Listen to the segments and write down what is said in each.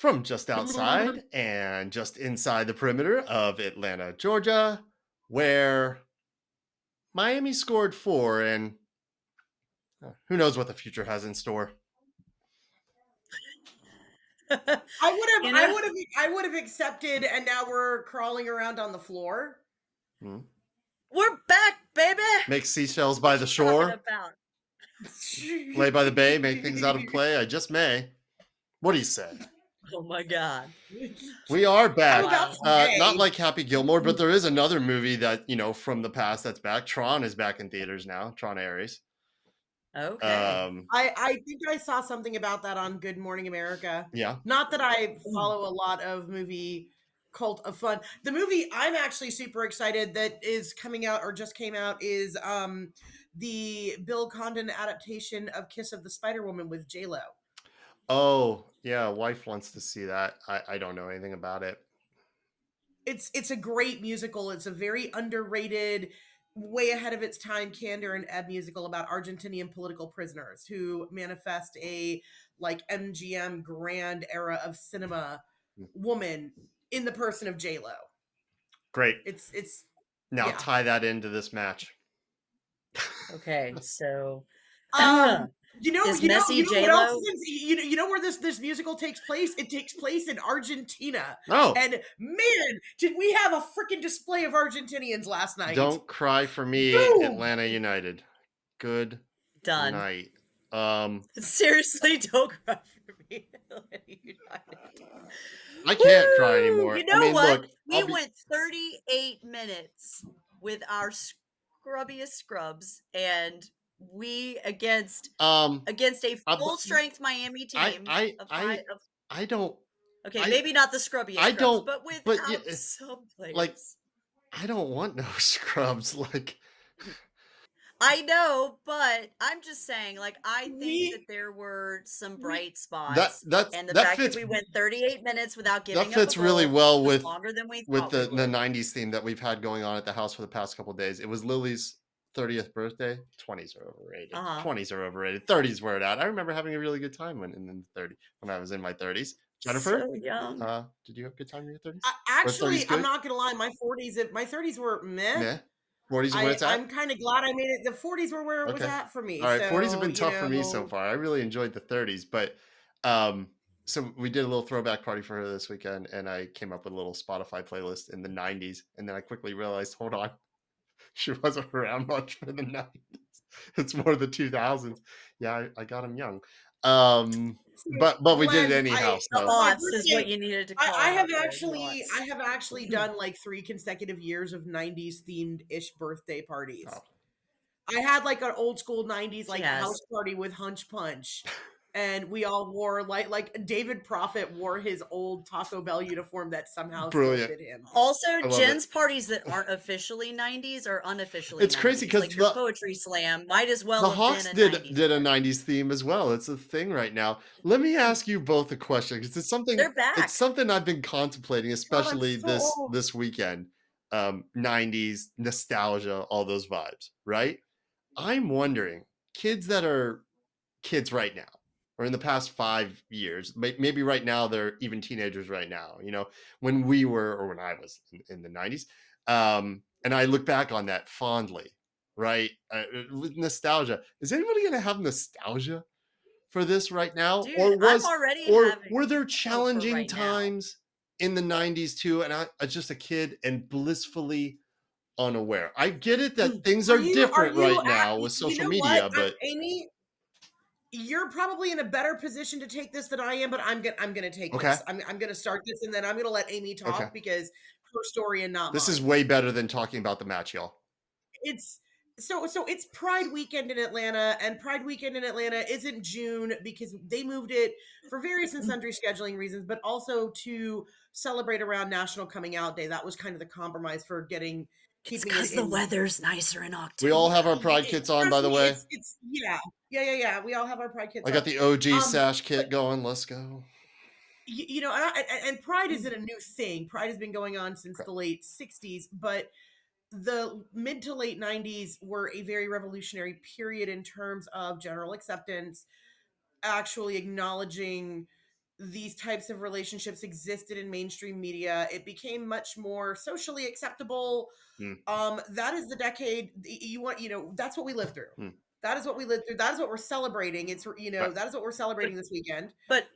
From just outside and just inside the perimeter of Atlanta, Georgia, where Miami scored 4, and who knows what the future has in store. I would have, You I know, would have, I would have accepted, and now we're crawling around on the floor. Hmm? we're back, baby. Make seashells by What the you talking shore, about? lay by the bay, make things out of clay. I just may. What do you say? Oh my God. We are I'm back. about Wow. to Not say. like Happy Gilmore, but there is another movie that, from the past that's back. Tron is back in theaters now. Tron Ares. Okay. Um, I think I saw something about that on Good Morning America. yeah. Not that I follow a lot of movie cult of fun. The movie I'm actually super excited that is coming out or just came out is the Bill Condon adaptation of Kiss of the Spider Woman with J Lo. Oh, yeah. Wife wants to see that. I don't know anything about it. It's a great musical. It's a very underrated, way ahead of its time Candor and Ebb musical about Argentinian political prisoners who manifest a like MGM grand era of cinema woman in the person of J Lo. Great. It's Now yeah. tie that into this match. Okay. So, Um is messy what else J-Lo? is you know where this musical takes place? It takes place in Argentina. Oh, And man, did we have a freaking display of Argentinians last night. don't cry for me, Boom! Atlanta United. Good Done. night. Seriously, don't cry for me. United. I can't cry Woo! anymore. You I know mean, what? look, We went 38 minutes with our scrubbiest scrubs, and we um, against a but full strength Miami I, team I, of high I, of I don't, okay, I, maybe not the scrubbiest I scrubs, don't, but but without yeah, some like, players. I don't want no scrubs. Like, I know, but I'm just saying, like, I think We that there were some we bright that, spots, that, and the that fact that fits we went 38 minutes without That giving up a fits really goal well was with longer than we with thought we the would. 90s theme that we've had going on at the house for the past couple days. It was Lily's 30th birthday. 20s are overrated. Uh-huh. 20s are overrated. 30s where it at. I remember having a really good time in the 30 when I was in my 30s. Jennifer, So young. did you have a good time in your 30s? Were actually, 30s I'm good? not gonna lie, my 30s were meh. Meh. 40s are where it's at? I'm kind of glad I made it. The 40s were where it was Okay. at for me. All right. 40s have So, been tough for me so far. I really enjoyed the 30s, but um so we did a little throwback party for her this weekend, and I came up with a little Spotify playlist in the 90s, and then I quickly realized, hold on, she wasn't around much for the 90s. It's more the 2000s. Yeah, I got him young. But we did it Glenn, anyhow. The So my aughts is what birthday, you needed to I call have out there. The I aughts. have actually done like 3 consecutive years of 90s themed ish birthday oh, parties. I had like an old school 90s She like house has. party with Hunch Punch. And we all wore like David Prophet wore his old Taco Bell uniform that somehow still brilliant. fit him. Also, I love it. Jen's parties that aren't officially 90s are unofficially It's crazy 90s. because Like your poetry slam might as well the have been Hawks a did 90s a party. 90s theme as well. It's a thing right now. Let me ask you both a question because They're it's back. something I've been contemplating, God, I'm especially so old. this weekend. 90s nostalgia, all those vibes, right? I'm wondering, kids that are kids right now, or in the past 5 years, maybe right now they're even teenagers right now. When we were, or when I was in the 90s, and I look back on that fondly, right? With nostalgia. Is anybody going to have nostalgia for this right now, Dude, I'm already or were having there oh, for challenging right now. times in the 90s too, and I was just a kid and blissfully unaware? I get it that things are Are different you right at, now with you social know what? media, but Amy, you're probably in a better position to take this than I am, but I'm gonna take okay, this. I'm gonna start this, and then I'm gonna let Amy okay. talk because her story and not This is mine. way better than talking about the match, y'all. It's so it's Pride Weekend in Atlanta, and Pride Weekend in Atlanta isn't June because they moved it for various and sundry scheduling reasons, but also to celebrate around National Coming Out Day. That was kind of the compromise for It's keeping it because the in. weather's nicer in We all October. have our Pride kits on, by Trust the me, way. it's yeah. We all have our Pride I kits got on. the OG Um, sash but kit going. Let's go. you know, and Pride isn't a new thing. Pride has been going on since Okay. the late '60s, but the mid to late '90s were a very revolutionary period in terms of general acceptance, actually acknowledging these types of relationships existed in mainstream media, it became much more socially acceptable. Mm, That is the decade you want, that's what we lived through. mm, That is what we lived through. That is what we're celebrating. right. That is what we're But celebrating this weekend. but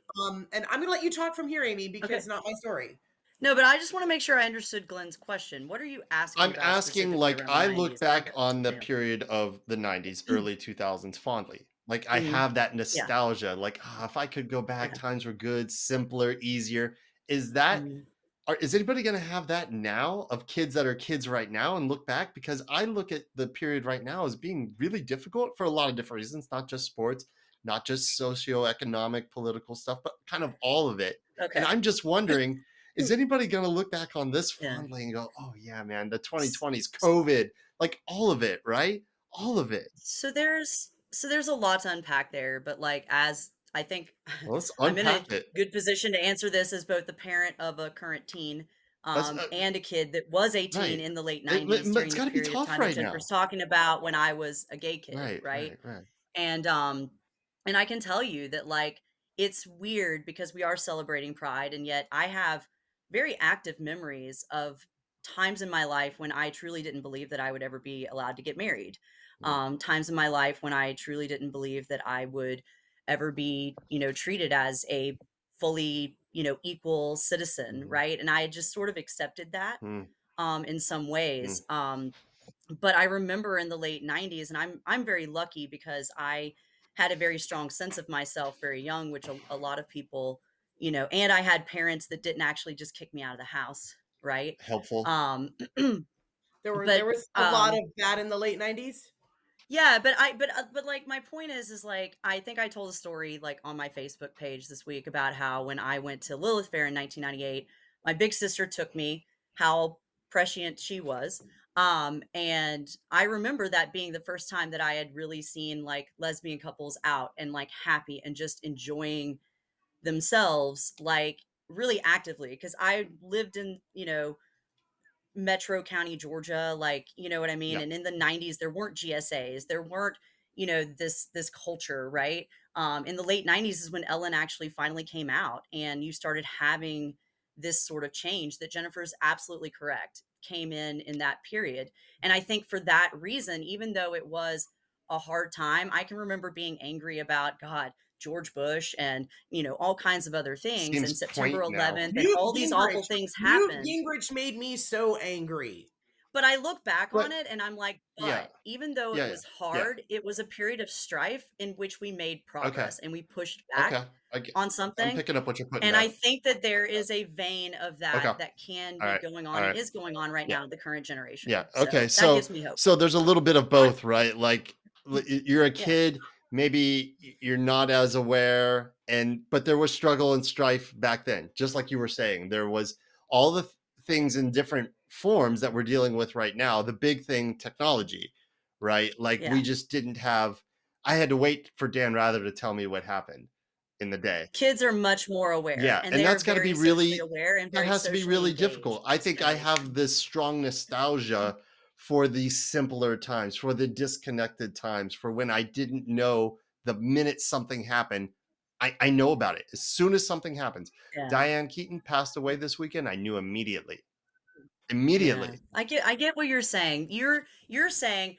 And I'm gonna let you talk from here, Amy, okay. because not my story. No, but I just wanna make sure I understood Glenn's question. What are you asking I'm about asking, specifically like, around the I look 90s? I back got on the something else. period of the 90s, early 2000s fondly. Like, I Mhm. have that Yeah. nostalgia. Like, if I could go back, Okay. times were good, simpler, easier. Is that Mhm. is anybody gonna have that now of kids that are kids right now and look back? Because I look at the period right now as being really difficult for a lot of different reasons, not just sports, not just socioeconomic, political stuff, but kind of all of it. And Okay. I'm just wondering, is anybody gonna look back on this Yeah. fondly and go, "Oh yeah, man, the S 2020s, s COVID, like all of it, right? All of it." so there's a lot to unpack there, but, like, as I think Well, let's I'm in a unpack it. good position to answer this as both the parent of a current teen, Let's and a kid that was a teen right. in the late It, '90s but it's during the got to be period of tough time that right Jennifer's now. talking about when I was a gay kid, Right, right? right, right. And, um, and I can tell you that, like, it's weird because we are celebrating Pride, and yet I have very active memories of times in my life when I truly didn't believe that I would ever be allowed to get married. Mm, Times in my life when I truly didn't believe that I would ever be, treated as a fully, equal citizen, mhm, right? And I just sort of accepted that, mm, in some mm. ways. But I remember in the late '90s, and I'm very lucky because I had a very strong sense of myself very young, which a lot of people, and I had parents that didn't actually just kick me out of the house, right? Helpful. Um, There but was a lot of that in the late 90s. yeah, but like my point is like I think I told a story like on my Facebook page this week about how when I went to Lilith Fair in 1998, my big sister took me, how prescient she was. And I remember that being the first time that I had really seen like lesbian couples out and like happy and just enjoying themselves like really actively because I lived in, Metro County, Georgia, like, you know what I mean? Yeah. And in the '90s, there weren't GSAs, there weren't, this culture, right? In the late '90s is when Ellen actually finally came out, and you started having this sort of change that Jennifer's absolutely correct came in that period. And I think for that reason, even though it was a hard time, I can remember being angry about God, George Bush, and all kinds of other things, and Seems September quaint now. 11th, and Newt all these awful Gingrich. things Newt happened. Gingrich made me so angry. But I look back on But it and I'm like, yeah. but even though it Yeah, yeah. was Yeah. hard, it was a period of strife in which we made Okay. progress and we pushed back Okay. I get on I'm something. picking up what you're putting And I down. think that there is a vein of Okay. that that can All be right. going All on and right. is going on right Yeah. now in the current Yeah. generation. Okay. So that gives me hope. So there's a little bit of I both, right? Like you're a Yeah. kid, maybe you're not as aware, and but there was struggle and strife back then. Just like you were saying, there was all the things in different forms that we're dealing with right now. The big thing, technology, right? Like we Yeah. just didn't have. I had to wait for Dan Rather to tell me what happened in the day. Kids are much more aware Yeah, and and they are that's gotta be very socially really aware and that very has to be socially really engaged difficult. in I this think I have generation. this strong nostalgia for these simpler times, for the disconnected times, for when I didn't know the minute something happened, I know about it. As soon as something happens. Yeah. Diane Keaton passed away this weekend, I knew immediately. Yeah, Immediately. I get what you're saying. You're saying,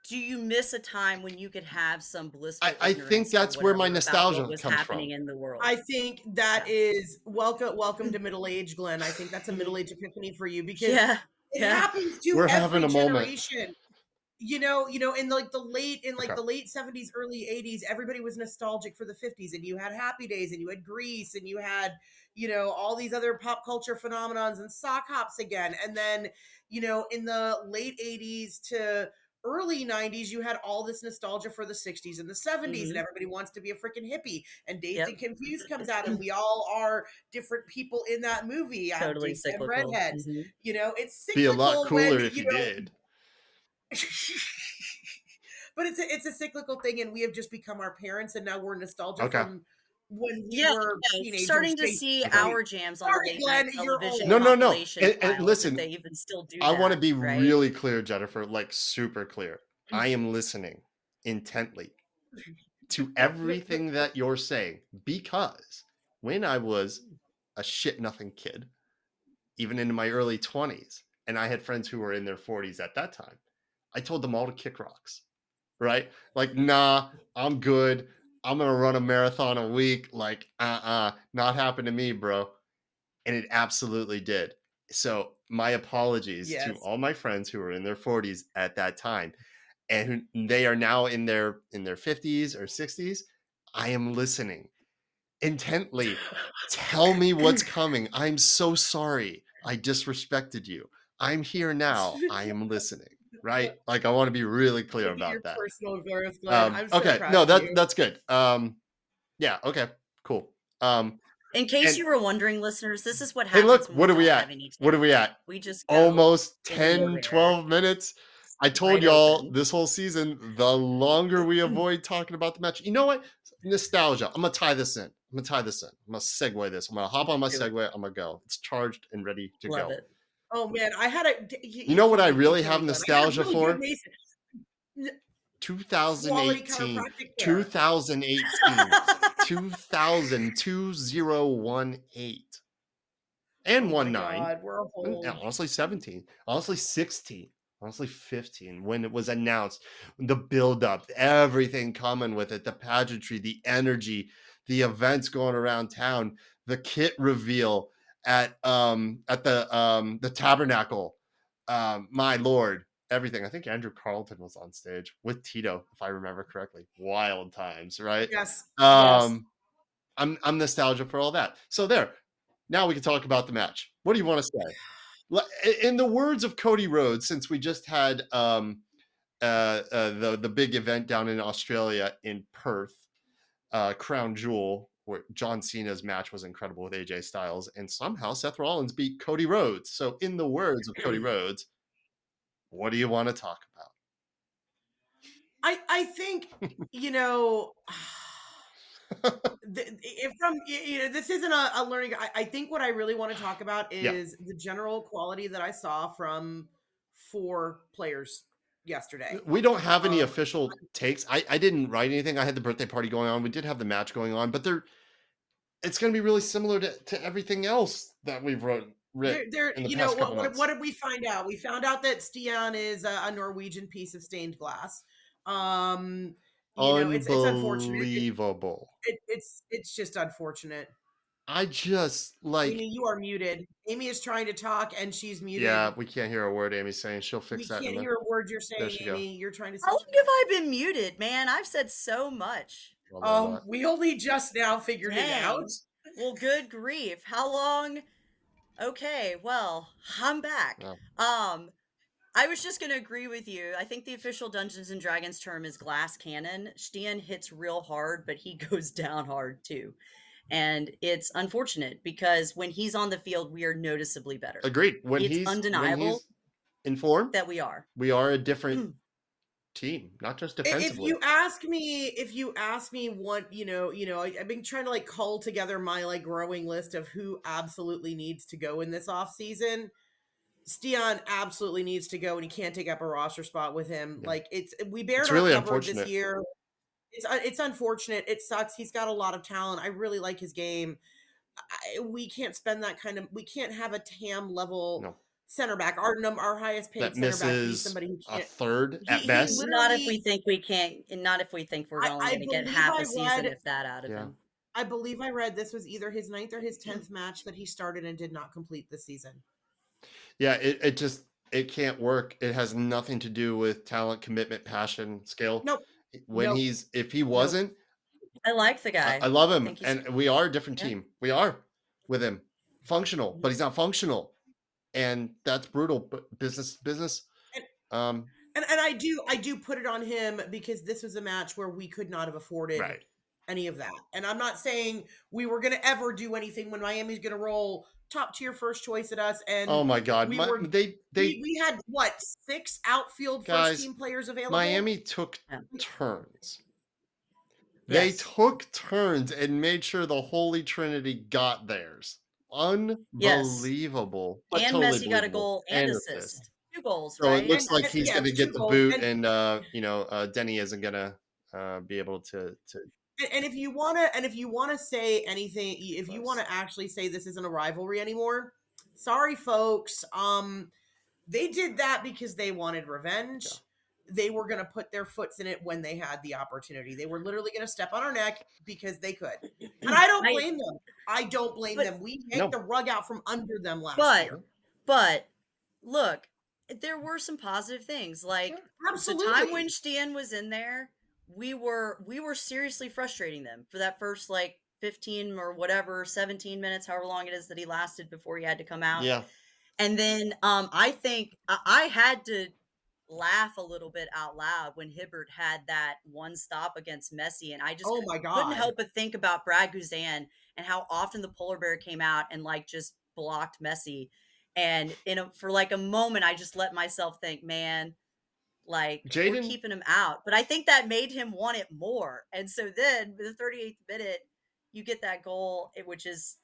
do you miss a time when you could have some blissful I think ignorance or that's where my whatever about what nostalgia was comes happening from. in the world? I think that Yeah. is welcome to middle age, Glenn. I think that's a middle age epiphany for you because Yeah. it Yeah. happens to We're having every a moment. generation. In Okay. the late 70s, early 80s, everybody was nostalgic for the 50s, and you had Happy Days, and you had Grease, and you had, all these other pop culture phenomenons and sock hops again. And then, in the late 80s to early 90s, you had all this nostalgia for the 60s and the 70s, and Mhm. everybody wants to be a freaking hippie. And Dazed and Yep. Confused comes out, and we all are different people in that movie. Totally Dazed and cyclical. redheads. Mhm. It's Be a lot cyclical when, cooler if you did. but it's a cyclical thing, and we have just become our parents, and now we're nostalgia Okay. from when we Yeah, were starting teenagers to chasing see Okay. boys. hour jams on the Sorry, late night Glenn, you're television No, old. no, no. compilation And pile, if listen, they even still do I want to that, be right? really clear, Jennifer, like super clear. I am listening intently to But everything that you're saying because when I was a shit nothing kid, even into my early 20s, and I had friends who were in their 40s at that time, I told them all to kick rocks, right? Like, nah, I'm good. I'm gonna run a marathon a week. Like, not happen to me, bro. And it absolutely did. So my apologies to Yes. all my friends who were in their 40s at that time and they are now in their 50s or 60s. I am listening intently. Tell me what's coming. I'm so sorry. I disrespected you. I'm here now. I am listening. Right? Like I want to be really clear Look at your about that. personal growth, Glenn. I'm so Okay. proud No, of you. that's good. Yeah, okay, cool. In case And you were wondering, listeners, this is what hey, happens look, when we what are we don't have at? any What are we tape. at? We just go Almost So 10, anywhere, 12 minutes. I told right y'all open. this whole season, the longer we avoid talking about the match, you know what? Nostalgia. I'm gonna tie this in. I'm gonna tie this in. I'm gonna segue this. I'm gonna hop on my Do it. segue. I'm gonna go. It's charged and ready to Love go. it. Oh man, I had a You you know what kill I me, you really kill me, have Glenn. I had a nostalgia really good for? Mason quality 2018, chiropractic care. 2018, 2000, 2018. And Oh my 1-9, god, we're a and whole honestly 17, honestly 16, honestly 15 when it was announced, the build up, everything coming with it, the pageantry, the energy, the events going around town, the kit reveal at the tabernacle. My lord, everything. I think Andrew Carlton was on stage with Tito, if I remember correctly. Wild times, right? yes, yes. Um I'm nostalgic for all that. So there. Now we can talk about the match. What do you want to say? In the words of Cody Rhodes, since we just had the big event down in Australia in Perth, Crown Jewel, where John Cena's match was incredible with AJ Styles, and somehow Seth Rollins beat Cody Rhodes. So, in the words of Cody Rhodes, what do you want to talk I think, you know, about? if from this isn't a learning. I think what I really want to talk about Yeah, is the general quality that I saw from 4 players yesterday. we don't have any Um, official takes. I didn't write anything. I had the birthday party going on. We did have the match going on, but it's going to be really similar to everything else that we've writ in the you know, past couple what months. did we find out? We found out that Stian is a Norwegian piece of stained glass. Um, it's unfortunate. Unbelievable. It's just unfortunate. I just like, Amy, you are muted. Amy is trying to talk and she's yeah, muted. we can't hear a word Amy's saying. She'll fix We that in a can't minute. hear a word you're There saying, she go. Amy. You're trying to How say. long have I been muted, man? I've said so much. Blah, blah, blah. We only just now figured it out. Dang. Well, good grief. How long? Okay, well, I'm back. No. I was just gonna agree with you. I think the official Dungeons and Dragons term is glass cannon. Stian hits real hard, but he goes down hard too. And it's unfortunate because when he's on the field, we are noticeably better. Agreed. It's When undeniable he's in form, that we are. we are a different team, not just If defensively. you ask me what, I've been trying to like cull together my like growing list of who absolutely needs to go in this off season. Stian absolutely needs to go, and he can't take up a roster spot with him. Yeah. Like we It's bared our really cupboard this unfortunate. year. It's unfortunate. It sucks. He's got a lot of talent. I really like his game. We can't spend that kind of. We can't have a TAM level No. center back. Our highest That paid center back be misses somebody who a can't. third at He best. Not if we literally. think we can't, and not if we think we're only I going to get believe half I a season, read. if that, out of Yeah. him. I believe I read this was either his ninth or his 10th match that he started and did not complete this season. Yeah, it just it can't work. It has nothing to do with talent, commitment, passion, skill. Nope. When Nope. if he Nope. wasn't, I like the I guy. love I him, think he's, and we are a different yeah. team. We are with him, functional, but he's not functional, and that's brutal. But business. And, Um, and I do put it on him because this was a match where we could not have afforded right. any of that. And I'm not saying we were going to ever do anything when Miami's going to roll top tier first choice at us. Oh And my God, we were they we had what, 6 outfield first guys, team players available? Miami took Yeah. turns. They Yes. took turns and made sure the Holy Trinity got theirs. Yes. Unbelievable, but And totally Messi got a believable. goal and And assist. assist. 2 goals, So it right? looks like And he's going yes, to 2 get the goals. boot, And and Denny isn't going to be able to. And if you wanna say anything, if you wanna actually say this isn't a rivalry anymore, sorry, folks. They did that because they wanted Yeah. revenge. They were gonna put their foots in it when they had the opportunity. They were literally gonna step on our neck because they could. And I don't I blame them. I don't blame but them. We yanked No. the rug out from under them last but year. but look, there were some positive things. Like Sure. the time when Absolutely. Stian was in there, we were seriously frustrating them for that first like 15 or whatever 17 minutes, however long it is that he lasted before he had to come out. Yeah. And then I think I had to laugh a little bit out loud when Hibbert had that one stop against Messi, and I just Oh my couldn't god. help but think about Brad Guzan and how often the polar bear came out and like just blocked Messi. And for like a moment, I just let myself think, man, like we're Jaden, keeping him out. But I think that made him want it more. And so then, with the 38th minute, you get that goal, which is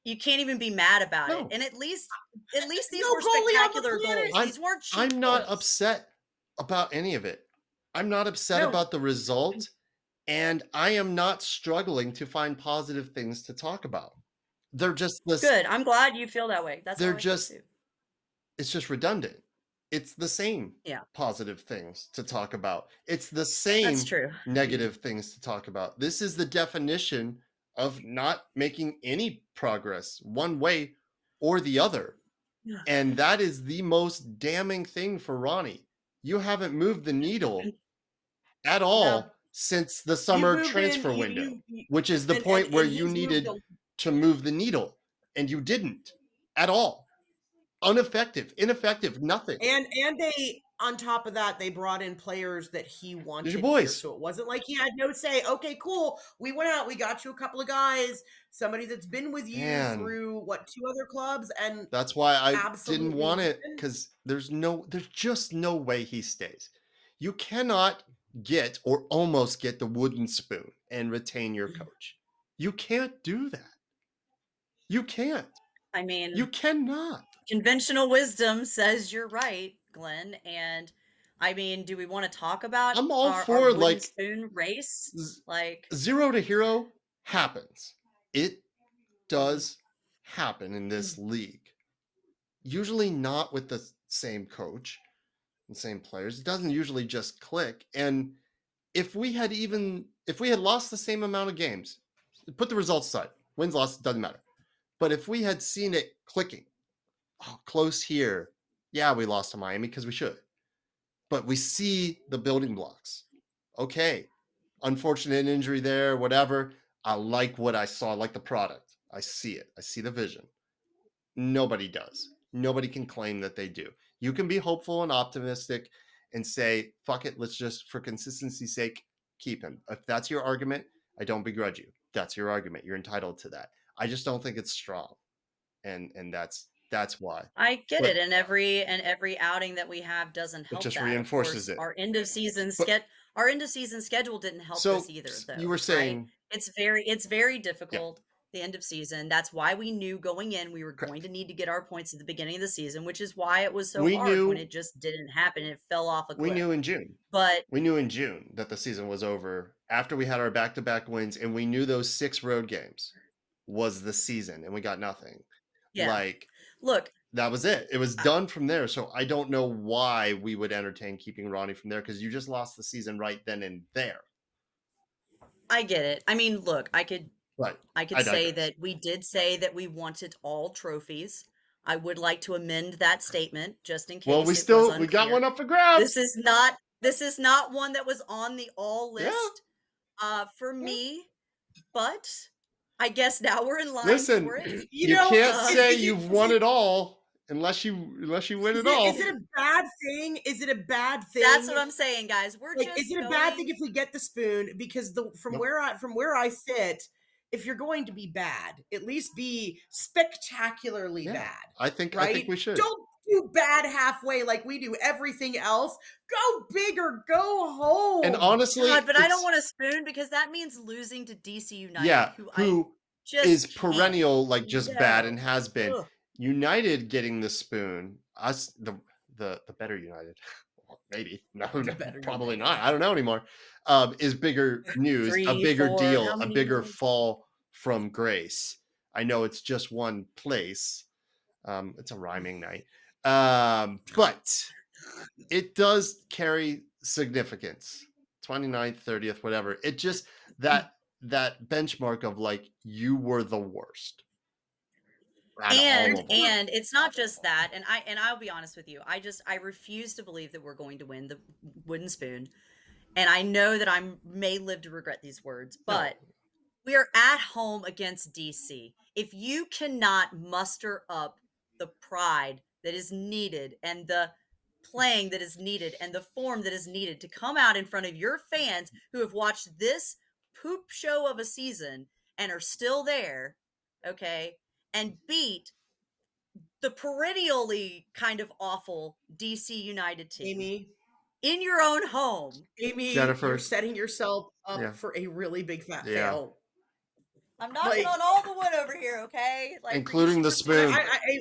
you can't even be mad about it. no. And at least these No were goalie on the spectacular goals. planet. I'm These weren't cheap I'm not goals. upset about any of it. I'm not upset No. about the result, and I am not struggling to find positive things to talk about. They're just this Good. I'm glad you feel that way. That's how they're I feel just too. it's just redundant. It's the same Yeah, positive things to talk about. It's the that's same true. negative things to talk about. This is the definition of not making any progress one way or the other. Yeah. And that is the most damning thing for Ronnie. You haven't moved the needle at No. all since the You've summer moved in transfer window, you which is the point where and you he's moved needed a to move the needle, and you didn't at all. Ineffective, nothing. and they on top of that, they brought in players that he These your wanted here. boys. So it wasn't like he had no say. Okay, cool. We went out, we got you a couple of guys, somebody that's been with you Man, through what, two other clubs, and that's why I didn't absolutely want it, listen. because there's just no way he stays. You cannot get or almost get the wooden spoon and retain your coach. You can't do that. You can't. I You mean, cannot. conventional wisdom says you're right, Glenn. And I mean, do we want to talk about I'm all our for wooden like spoon race? Like, zero to hero happens. It does happen in this league. Usually not with the same coach and same players. It doesn't usually just click. And if we had lost the same amount of games, put the results aside, wins, losses, doesn't matter. But if we had seen it clicking, oh, close here, yeah, we lost to Miami because we should. But we see the building blocks. Okay, unfortunate injury there, whatever. I like what I saw, I like the product. I see it. I see the vision. Nobody does. Nobody can claim that they do. You can be hopeful and optimistic and say, fuck it, let's just, for consistency's sake, keep him. If that's your argument, I don't begrudge you. That's your argument. You're entitled to that. I just don't think it's strong. And that's why. I get it. But And every outing that we have doesn't it help just that. Of reinforces course, it. our But end of season schedule didn't help this so either, you though, were right? saying, It's very yeah, difficult the end of season. That's why we knew going in we were going correct. to need to get our points at the beginning of the season, which is why it was so We hard when knew it just didn't happen. It fell off a we cliff. knew in June. But We knew in June that the season was over after we had our back-to-back wins, and we knew those 6 road games was the season, and we got nothing. yeah, Like, look, that was it. It was I, done from there. So I don't know why we would entertain keeping Ronnie from there, because you just lost the season right then and there. I get it. I mean, look, Right. I could I say digress. that we did say that we wanted all trophies. I would like to amend that statement just in Well, case it was we got unclear. one up for grabs. This is not one that was on the all Yeah. list for Yeah. me, but I guess now we're in line for it. Listen, You you know, can't say is it you've won it all unless you win it is all. it a bad thing? Is it a bad That's thing? what I'm saying, guys. We're Like, is just it a bad thing going. if we get the spoon? Because the Nope. from where I sit, if you're going to be bad, at least be spectacularly Yeah. bad, I think right? we should. Don't do bad halfway like we do everything else. Go big or go And home. honestly, God, but I don't it's want a spoon because that means losing to DC United, yeah, who I who is just can't. perennial, like just bad, No. and has been. Ugh. United getting the spoon, us the better United. maybe no, better you probably make not. it. I don't know anymore. Is bigger news, a 3, bigger 4, deal, how a many bigger years? fall from grace. I know it's just one place. It's a rhyming night. But it does carry significance. 29th, 30th, whatever. It just that benchmark of like you were the worst out of all And of them. and it's not just that, and I'll be honest with you, I refuse to believe that we're going to win the wooden spoon, and I know that I may live to regret these words, No, but we are at home against DC. If you cannot muster up the pride that is needed and the playing that is needed and the form that is needed to come out in front of your fans who have watched this poop show of a season and are still there, okay, and beat the perennially kind of awful DC United team Amy, in your own home. Amy, you're Jennifer's. setting yourself up Yeah, for a really big fat yeah, fail. I'm knocking Like on all the wood over here, okay? Like for you including the super I, spoon. fans. I, I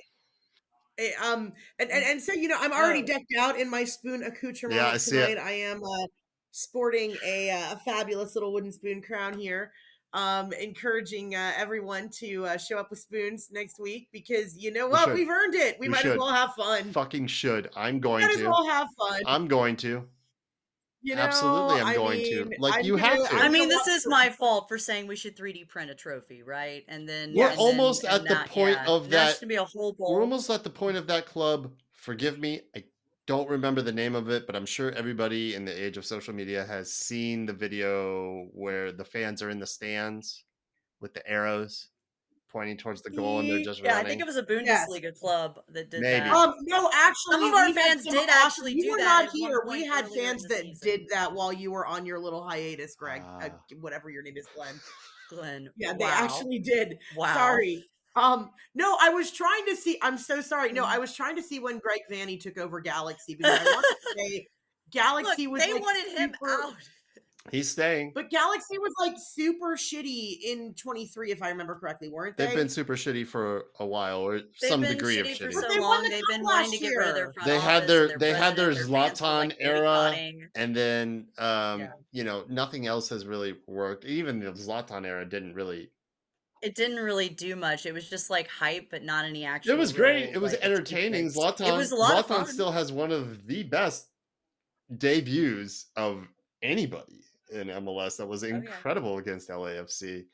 and so I'm already No. decked out in my spoon Yeah, I accoutrement see it. tonight. I am sporting a fabulous little wooden spoon crown here. Encouraging everyone to show up with spoons next week because you know We what, should. we've earned it. We We might as should. well have fun. Fucking should. I'm We going might as to. well have fun. I'm going to. Absolutely, I'm I going mean, to. Like you have I I'm to. gonna mean, this watch is the my fault for saying we should 3D print a trophy, right? We're yes. almost And at the that, point yeah, of and that that. should be a whole We're bowl. almost at the point of that club. Forgive me. I don't remember the name of it, but I'm sure everybody in the age of social media has seen the video where the fans are in the stands with the arrows pointing towards the goal and they're just Yeah, I think running. it was a Yes. Bundesliga club that did that. Maybe. No, Some of actually, our we had fans some did awesome. actually You do were that not at one here. We point had earlier in fans the that season. did that while you were on your little hiatus, Greg. Ah, Whatever your name is, Glenn. Glenn, Yeah, they wow. actually did. Wow. Sorry. No, I was trying to see. I'm so sorry. No, I Mm. was trying to see when Greg Vanny took over Galaxy because I want to say Look, Galaxy was they like wanted him super. out. he's staying. But Galaxy was like super shitty in 23, if I remember correctly, weren't They've been they? super shitty for a while, or They've some been degree of shitty for But shitty. so they won long. the They've been cup wanting last to get rid of their year. front They had office and their their they had president. their Their fans were like Zlatan era, boycotting. and then Yeah. nothing else has really worked. Even the Zlatan era didn't really. It didn't really do much. It was just like hype, but not any It actual was great. real It was like entertaining. achievements. It was a lot of Zlatan fun. still has one of the best debuts of anybody in MLS. That was Oh yeah. incredible against LAFC.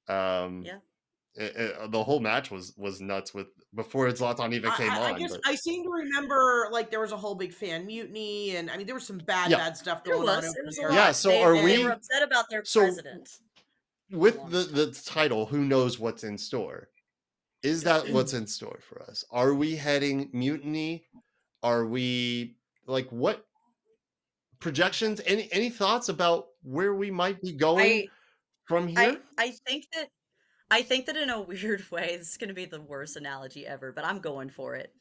Um, Yeah. the whole match was nuts with before Zlatan even came I on. guess But I seem to remember like there was a whole big fan mutiny, and I mean there was some bad, yeah, bad stuff There going on was. over It was a there. yeah. lot. So are They were we? upset about their So president for the with longest the time. title, who knows what's in store? Is Yeah. that what's in store for us? Are we heading mutiny? Are we like what projections? Any thoughts about where we might be going I from here? I think that in a weird way, this is going to be the worst analogy ever, but I'm going for it.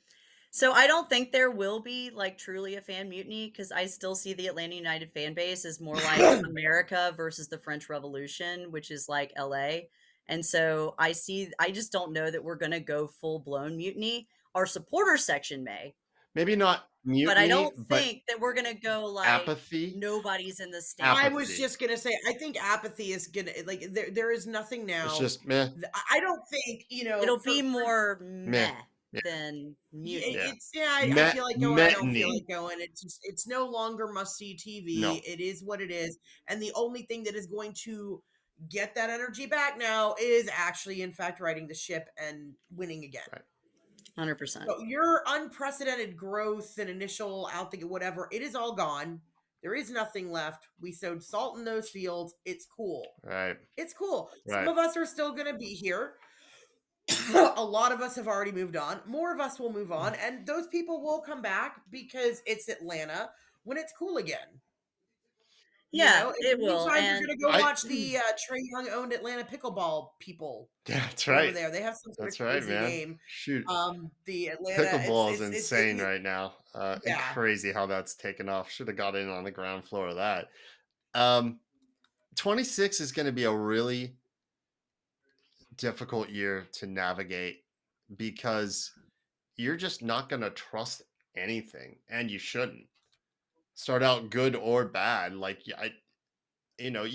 So I don't think there will be like truly a fan mutiny because I still see the Atlanta United fan base as more like America versus the French Revolution, which is like LA. And so I just don't know that we're going to go full blown mutiny. Our supporter section may, Maybe not but I mutiny, don't but think that we're going to go like apathy. nobody's in the I was Apathy. stands. just gonna say, I think apathy is gonna like there is nothing It's now. just meh, I don't think It'll be for more meh, meh yeah, than yeah, yeah. mutiny. it's I feel like going. I don't feel Metany. like going. It's no longer must see TV. No, It is what it is, and the only thing that is going to get that energy back now is actually, in fact, riding the ship and winning again. right. 100%. So your unprecedented growth and initial out the whatever, it is all gone. There is nothing left. We sowed salt in those fields. It's cool. Right. It's cool. Some Right. of us are still going to be here. A lot of us have already moved on. More of us will move on, and those people will come back because it's Atlanta when it's cool again. Yeah, In it the will. meantime, you're And going to go I watch the Trey Young owned Atlanta pickleball people yeah, that's over right. there. They have some sort of That's right, crazy man. name. Shoot. The Atlanta, Pickleball is insane right now. And yeah. crazy how that's taken off. Should have got in on the ground floor of that. 26 is going to be a really difficult year to navigate because you're just not going to trust anything, and you shouldn't. start out good or bad. Like, yeah, you know,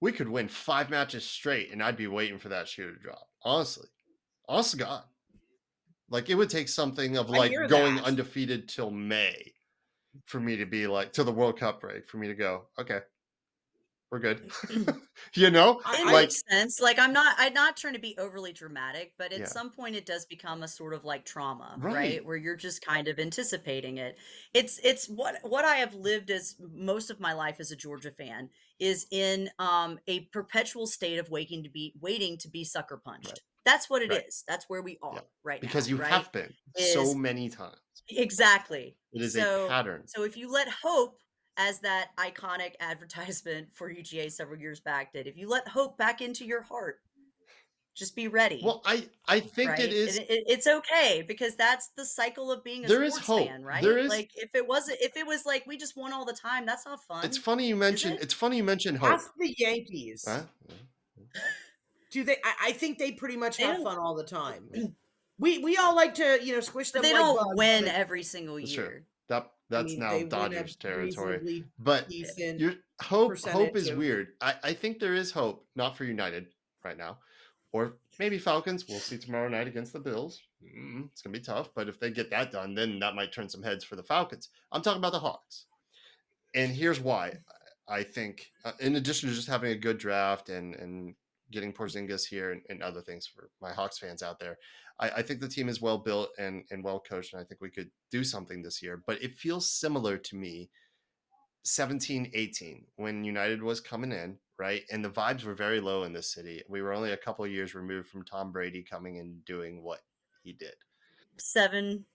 we could win 5 matches straight, and I'd be waiting for that shoe to drop. Honestly, honest to God, like it would take something of I like hear going that. undefeated till May for me to be like to the World Cup break for me to go, okay, we're good. You know, It I like makes sense. Like, I'm not trying to be overly dramatic, but at yeah, some point it does become a sort of like trauma, right, right? Where you're just kind of anticipating it. It's what I have lived as most of my life as a Georgia fan is in a perpetual state of waiting to be sucker right, punched. That's what it right, is. That's where we yeah, are right because now, you right? have been so Is many times. exactly. It is a So pattern. so if you let hope, as that iconic advertisement for UGA several years back did, if you let hope back into your heart, just be ready, Well, I think it right? is. It's okay because that's the cycle of being a There is sports hope. fan, There right? is. Like if it was like we just won all the time, that's not It's fun, funny you is mention. it? It's funny you mention hope. ask the Yankees. Huh? Do they? I think they pretty much They have don't fun all the time. Yeah, We all like to squish but them they like don't bugs, win but every single that's true. year. I That's mean now they win a Dodgers territory. reasonably But decent your hope percentage is of. weird. I think there is hope, not for United right now, or maybe Falcons. We'll see tomorrow night against the Bills. It's gonna be tough, but if they get that done, then that might turn some heads for the Falcons. I'm talking about the Hawks, and here's why. I think, in addition to just having a good draft and getting Porzingis here and other things for my Hawks fans out there, I think the team is well built and well coached, and I think we could do something this year. But it feels similar to me 17, 18 when United was coming in, right? And the vibes were very low in this city. We were only a couple of years removed from Tom Brady coming and doing what he did. 7,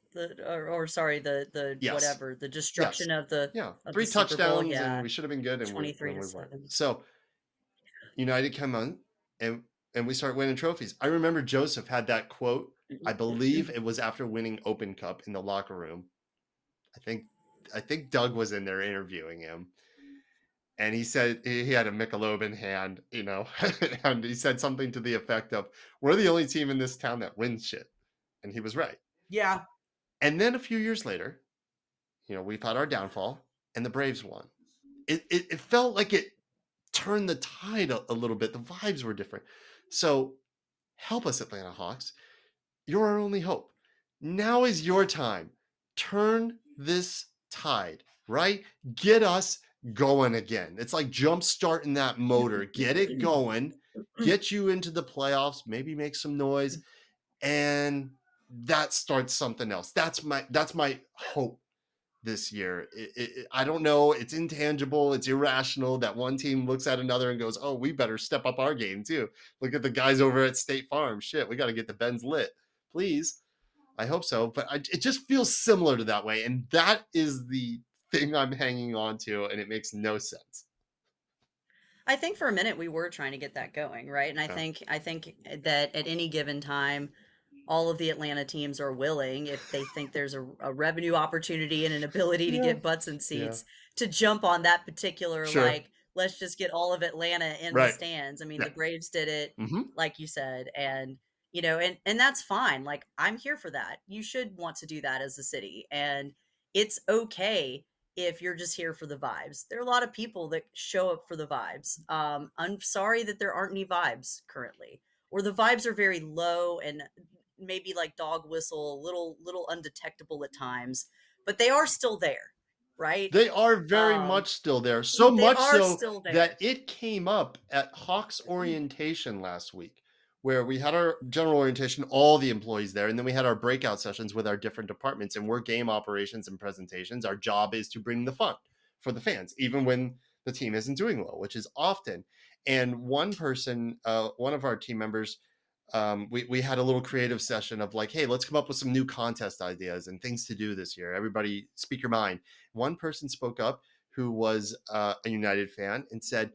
or sorry, the Yes. whatever, the Yes. destruction Yeah. of the Three Super Bowl, touchdowns and yeah, we should have been good and 23 to we weren't. 7. So United come on and we start winning trophies. I remember Joseph had that quote. I believe it was after winning Open Cup in the locker room. I think I think Doug was in there interviewing him, and he said he had a Michelob in hand, you know, and he said something to the effect of, "We're the only team in this town that wins shit," and he was right. Yeah, And then a few years later, you know, we've had our downfall, and the Braves won. It felt like it turned the tide a little bit. The vibes were different. So help us, Atlanta Hawks. You're our only hope. Now is your time. Turn this tide, right? Get us going again. It's like jump starting that motor. Get it going. Get you into the playoffs, maybe make some noise, and that starts something else. That's my hope this year. I don't know. It's intangible. It's irrational that one team looks at another and goes, "Oh, we better step up our game too." Look at the guys over at State Farm. Shit, we got to get the Benz lit, please. I hope so, but it just feels similar to that way, and that is the thing I'm hanging on to, and it makes no sense. I think for a minute we were trying to get that going, right? And Yeah, I think that at any given time, all of the Atlanta teams are willing, if they think there's a revenue opportunity and an ability to yeah, get butts and yeah. seats, to jump on that particular, Sure. like, let's just get all of Atlanta in the Right. stands. I mean, Yeah. the Braves did it, Hmm. like you said, and and that's fine. Like, I'm here for that. You should want to do that as a city, and it's okay if you're just here for the vibes. There are a lot of people that show up for the vibes. I'm sorry that there aren't any vibes currently, or the vibes are very low and maybe like dog whistle, little undetectable at times, but they are still there, right? They are very Um, much still there. So they much are so still that there. it came up at Hawks orientation last week, where we had our general orientation, all the employees there, and then we had our breakout sessions with our different departments. And we're game operations and presentations. Our job is to bring the fun for the fans, even when the team isn't doing well, which is often. And one person, one of our team members, we had a little creative session of like, hey, let's come up with some new contest ideas and things to do this year. Everybody speak your mind. One person spoke up who was a United fan and said,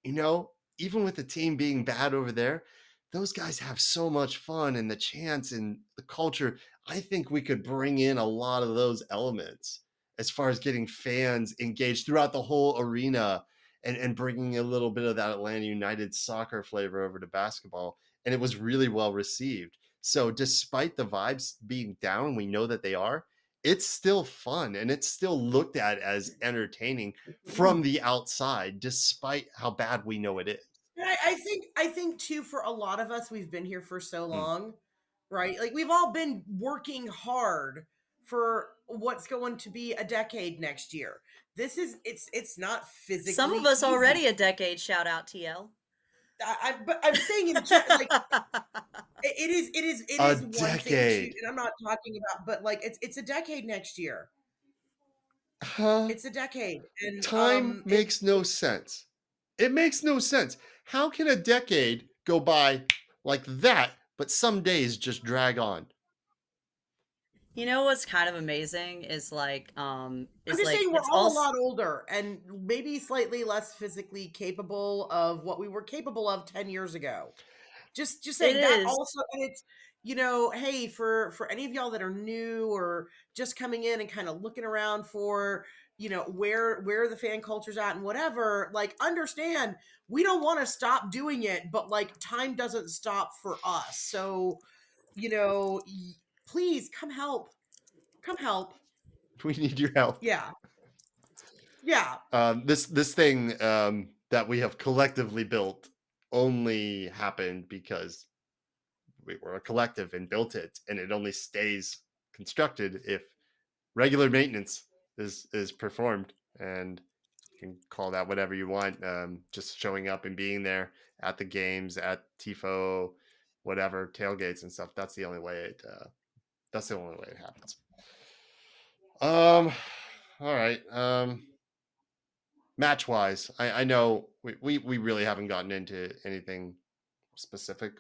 you know, even with the team being bad over there, those guys have so much fun and the chance and the culture. I think we could bring in a lot of those elements as far as getting fans engaged throughout the whole arena and bringing a little bit of that Atlanta United soccer flavor over to basketball. And it was really well received. So, despite the vibes being down, we know that they are. it's still fun and it's still looked at as entertaining from the outside, despite how bad we know it is. And I think too, for a lot of us, we've been here for so Mm. long, right? Like we've all been working hard for what's going to be a decade next year. This is it's not Some of physically us feasible. already a decade, shout out TL. But I'm saying in like it A is one thing to, decade. and I'm not talking about, but like it's a decade next year. Huh? It's a decade, and Time makes no it sense. It makes no sense. How can a decade go by like that, but some days just drag on? You know what's kind of amazing I'm is just like saying we're it's all a also lot older and maybe slightly less physically capable of what we were capable of 10 years ago. Just it saying that is. also, and it's, hey, for any of y'all that are new or just coming in and kind of looking around for, where the fan culture's at and whatever, like understand we don't want to stop doing it, but like time doesn't stop for us. So, please come help. Come help. We need your help. Yeah. Yeah. This thing that we have collectively built only happened because we were a collective and built it, and it only stays constructed if regular maintenance is performed. And you can call that whatever you want. Just showing up and being there at the games, at tifo, whatever tailgates and stuff. That's the only way it. That's the only way it happens. Um. All right. Match wise, I know we really haven't gotten into anything specific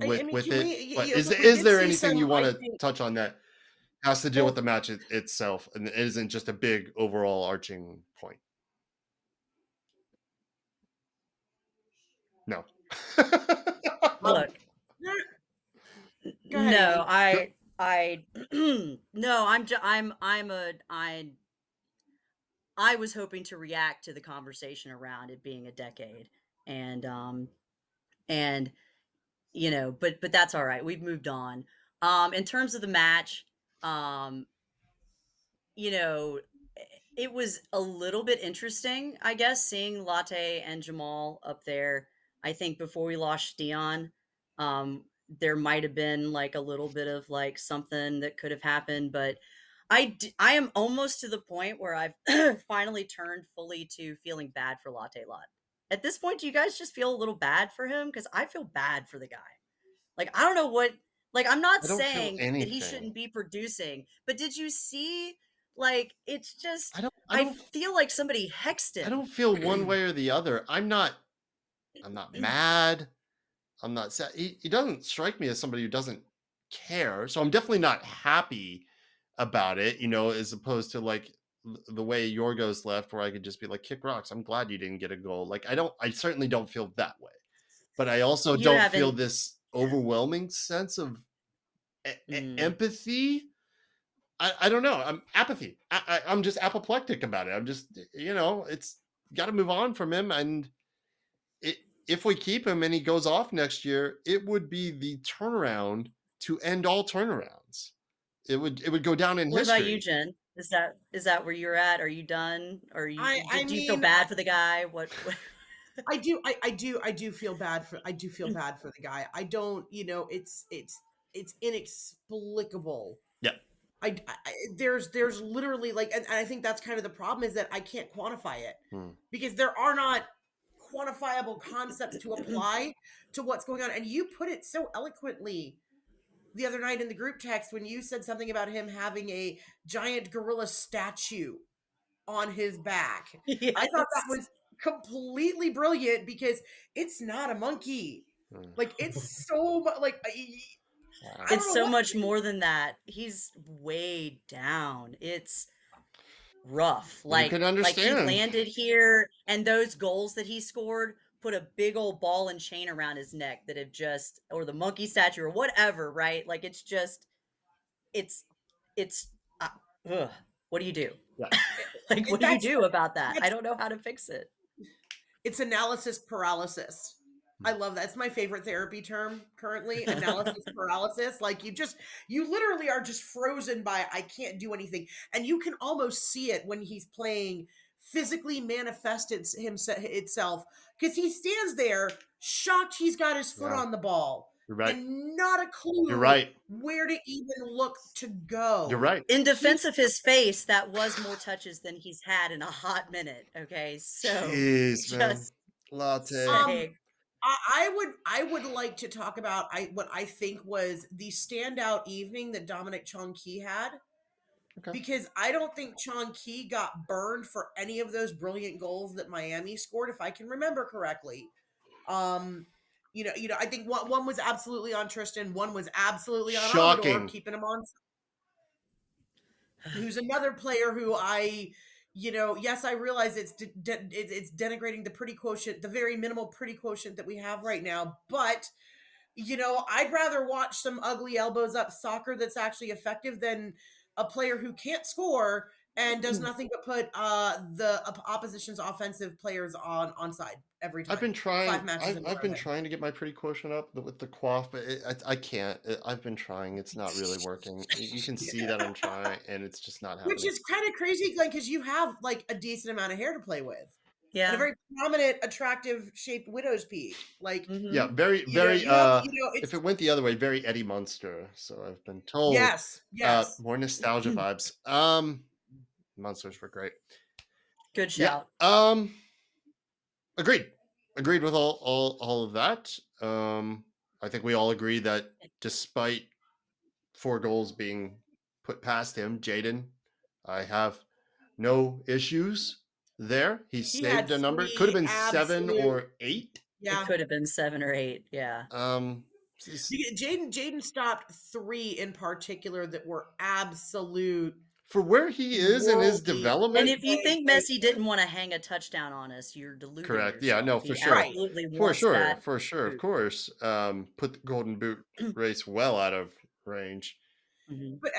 I with mean, with can we? it, but So we is did there see some. anything you want I to think. touch on that has to deal with Well, the match itself and it isn't just a big overall arching point? No. Look, eh, go ahead, no, Amy. I no, I was hoping to react to the conversation around it being a decade. And and but that's all right. We've moved on. In terms of the match, um you know, it was a little bit interesting, I guess, seeing Latte and Jamal up there. I think before we lost Stian, there might have been like a little bit of like something that could have happened, but I am almost to the point where I've finally turned fully to feeling bad for Latte Lot. At this point, do you guys just feel a little bad for him? Because I feel bad for the guy. Like, I don't know what, like, I'm not I don't feel saying that he anything. shouldn't be producing, but did you see, like, it's just, I don't I I don't feel like somebody hexed I him. don't feel one way or the other. I'm not mad. I'm not sad. He doesn't strike me as somebody who doesn't care. So I'm definitely not happy about it, as opposed to like the way Yorgos left, where I could just be like, kick rocks. I'm glad you didn't get a goal. Like, I certainly don't feel that way. But I also You don't feel haven't, this overwhelming sense of mm, empathy. I don't know. I'm apathy. I'm just apoplectic about it. I'm just, it's got to move on from him. And it, if we keep him and he goes off next year, it would be the turnaround to end all turnarounds. It would go down in what about you, history. Jen? Is that where you're at? Are you done? Are you, I do you feel mean, bad for the guy? What? I do feel bad for, the guy. I don't, it's inexplicable. Yeah. There's literally like, and I think that's kind of the problem, is that I can't quantify it Hmm. because there are not quantifiable concepts to apply to what's going on. And you put it so eloquently the other night in the group text when you said something about him having a giant gorilla statue on his back. I thought that Yes. was completely brilliant because it's not a monkey. Hmm. Like it's so like I don't It's know so what. much more than that. He's way down. It's rough. You Like can he understand. landed here and those goals that he scored put a big old ball and chain around his neck that have just, or the monkey statue or whatever, right? Like it's just, it's it's uh, ugh. What do you do? Yeah. Like what do you That's do about that? I that's don't know how to fix it. it's analysis paralysis. I love that. It's my favorite therapy term currently, analysis paralysis. Like you literally are just frozen by I can't do anything. And you can almost see it when he's playing physically manifest itself because he stands there shocked he's got his foot Yeah, on the ball you're right. and not a You're clue right. where to even look to You're go. right. In defense He's of his face, that was more touches than he's had in a hot minute, okay? So, Jeez, man. just Latte. um saying. I would like to talk about what I think was the standout evening that Dominic Chong-Ki had Okay. because I don't think Chong-Ki got burned for any of those brilliant goals that Miami scored, if I can remember correctly. Um, I think one was absolutely on Tristan, one was absolutely on Amador, Shocking. keeping him on. Who's another player who yes, I realize it's denigrating the pretty quotient, the very minimal pretty quotient that we have right now, but I'd rather watch some ugly elbows up soccer that's actually effective than a player who can't score and does nothing but put the opposition's offensive players on onside every I've time. been 5 trying. matches in a I've row been then. trying to get my pretty quotient up with the quaff, but I can't. I've been trying. It's not really working. You can see that I'm trying, and it's just not Which happening. is kind of crazy, like because you have like a decent amount of hair to play with, and a Yeah. very prominent, attractive shaped widow's peak. Like Yeah, Mhm. very, very. you have, If it's it went the other way, very Eddie Munster. So I've been told. yes, yes. More nostalgia vibes. Munsters were great. Good Yeah. shout. Agreed. Agreed with all of that. I think we all agree that despite 4 goals being put past him, Jaden, I have no issues there. He He had saved a number. It could have 3 been 7 absolute, or 8. It yeah. could have been 7 or 8, yeah. S- Jaden stopped 3 in particular that were absolute for where he is in his world beaters. And development. if you think Messi didn't wanna hang a touchdown on us, you're deluding Correct. Yeah, no, yourself. for He sure. Right. absolutely For wants sure. that For sure. Of boot. course. Put the golden boot race well out of range. Mhm. But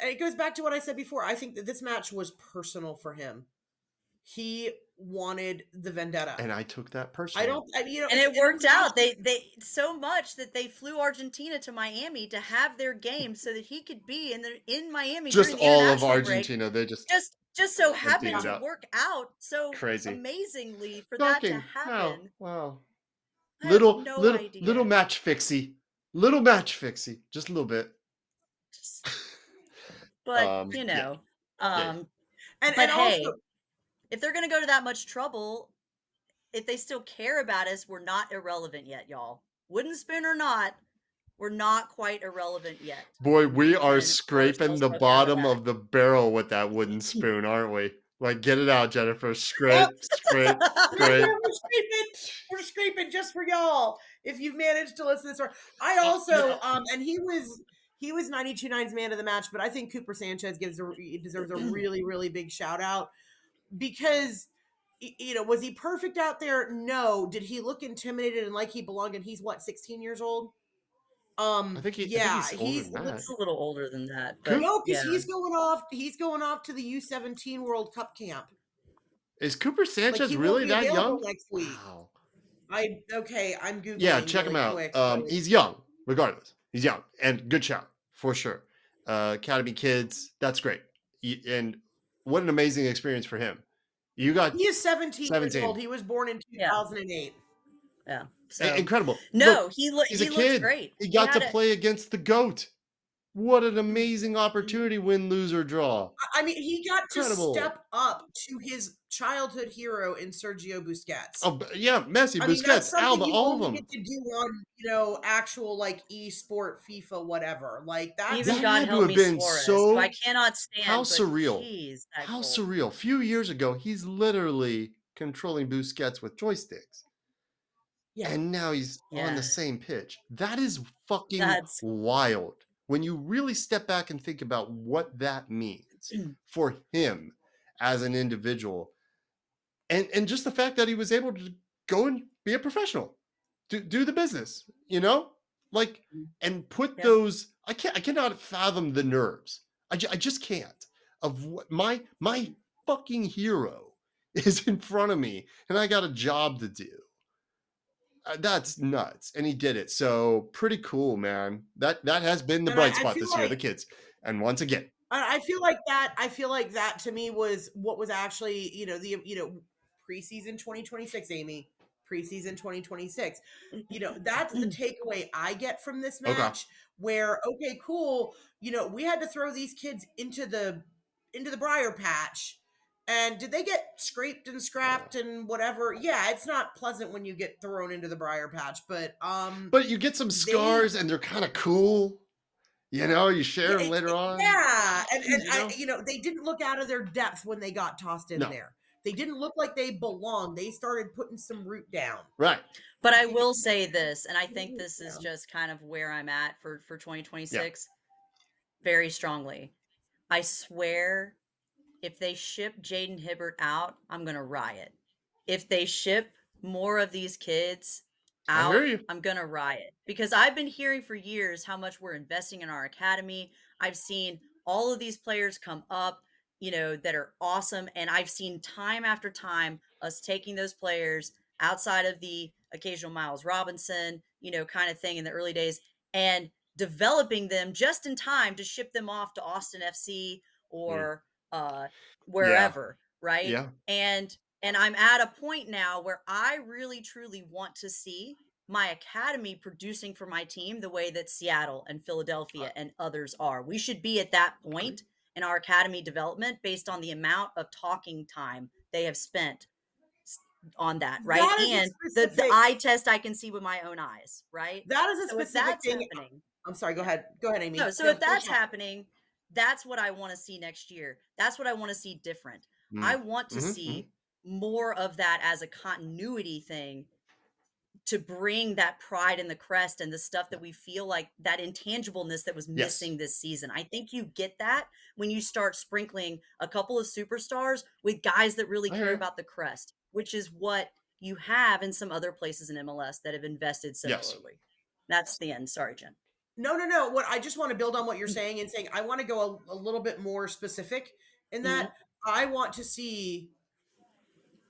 it goes back to what I said before. I think that this match was personal for him. He wanted the vendetta. And I took that I personally. don't, I, you know, And it's, it worked out. international- They so much that they flew Argentina to Miami to have their game so that he could be in Miami Just during the all of international break. Argentina. They just Just so emptied happened it to out. work out so Crazy. amazingly for that to Shocking. Wow. happen. Wow. I have Little, no little, little idea. match fixie. Little match fixie. Just a little bit. Just but, Yeah. Yeah. but and also, hey, if they're gonna go to that much trouble, if they still care about us, we're not irrelevant yet, y'all. Wooden spoon or not, we're not quite irrelevant yet. Boy, we are And pour scraping ourselves the up out of bottom that. of the barrel with that wooden spoon, aren't we? Like, get it out, Jennifer. yep, Scrape, scrape, right scrape. here we're scraping just for y'all. If you've managed to listen to this, I Uh, also, and he was 92.9's man of the match, but I think Cooper Sanchez deserves a really, really big shout out because was he perfect out there? No. Did he look intimidated and like he belonged? And he's what, 16 years old? I think Yeah, he's older he's than that. Looks a little older than that, but Coop no, because yeah. he's going off to the U17 World Cup camp. is Cooper Like Sanchez he won't really be that available young? next week. Wow. I'm Googling Yeah, check him really out. quick. So. He's young, regardless. He's young and good shout for sure. Academy kids, that's great. And what an amazing experience for him. You got He is 17 years 17. old. He was born in Yeah. 2008. Yeah. So Incredible. no, Look, he he's a looked kid. great. He got to had a play against the GOAT. What an amazing opportunity, win, lose, or draw. I mean, he got Incredible. to step up to his childhood hero in Sergio Busquets. Oh, yeah, Messi, I mean, that's Busquets, something Alba, you all of only them. get to do on, actual like esport, FIFA, whatever. Like that's even That God had to help have me been Suarez, who I so. cannot How stand, but surreal. geez, that How goal. surreal. A few years ago, he's literally controlling Busquets with joysticks. yeah. And now he's on Yeah. the same pitch. That is fucking That's wild. When you really step back and think about what that means for him as an individual. And just the fact that he was able to go and be a professional, do the business, like, and put Yep. those. I cannot fathom the nerves. I just can't. Of what my fucking hero is in front of me, and I got a job to do. That's nuts, and he did it. So pretty cool, man. That has been the And bright I spot feel this year, the like kids. And once again, I feel like that to me was what was actually, the preseason 2026, Amy. Preseason 2026. That's the takeaway I get from this okay. match where okay, cool, we had to throw these kids into the briar patch. And did they get scraped and scrapped and whatever? Yeah, it's not pleasant when you get thrown into the briar patch, but But you get some they scars, and they're kind of cool. You share yeah, them later on. yeah, and You I, know, they didn't look out of their depth when they got tossed in no, there. They didn't look like they belonged. They started putting some root down. right? But I You get will say this, and I the think root this is down. just kind of where I'm at for Yeah, 2026 very strongly. I swear if they ship Jaden Hibbert out, I'm gonna riot. If they ship more of these kids I hear out, you. I'm gonna riot because I've been hearing for years how much we're investing in our academy. I've seen all of these players come up, that are awesome. And I've seen time after time us taking those players outside of the occasional Miles Robinson, kind of thing in the early days and developing them just in time to ship them off to Austin FC Mm, or uh, yeah, wherever, right? yeah. And I'm at a point now where I really truly want to see my academy producing for my team the way that Seattle and I Philadelphia and others are. We should be at that agree. point in our academy development based on the amount of talking time they have spent s- on that, right? That is a And the specific. eye test I can see with my own eyes, right? That is a So if specific that's thing. happening, I'm sorry. Go yeah. ahead. Go ahead, No, Amy. so Go if finish that's up. happening, that's what I want to see next year. That's what I want to see different. I Mm, want to mhm. see more of that as a continuity thing to bring that pride in the crest and the stuff Yeah. that we feel like that intangibleness that was Yes, missing this season. I think you get that when you start sprinkling a couple of superstars with guys that really I care hear you. about the crest, which is what you have in some other places in MLS that have invested Yes. similarly. That's the end. Sorry, Jen. No, no, no. What I just want to build on what you're saying and saying I want to go a little bit more specific in that Mhm. I want to see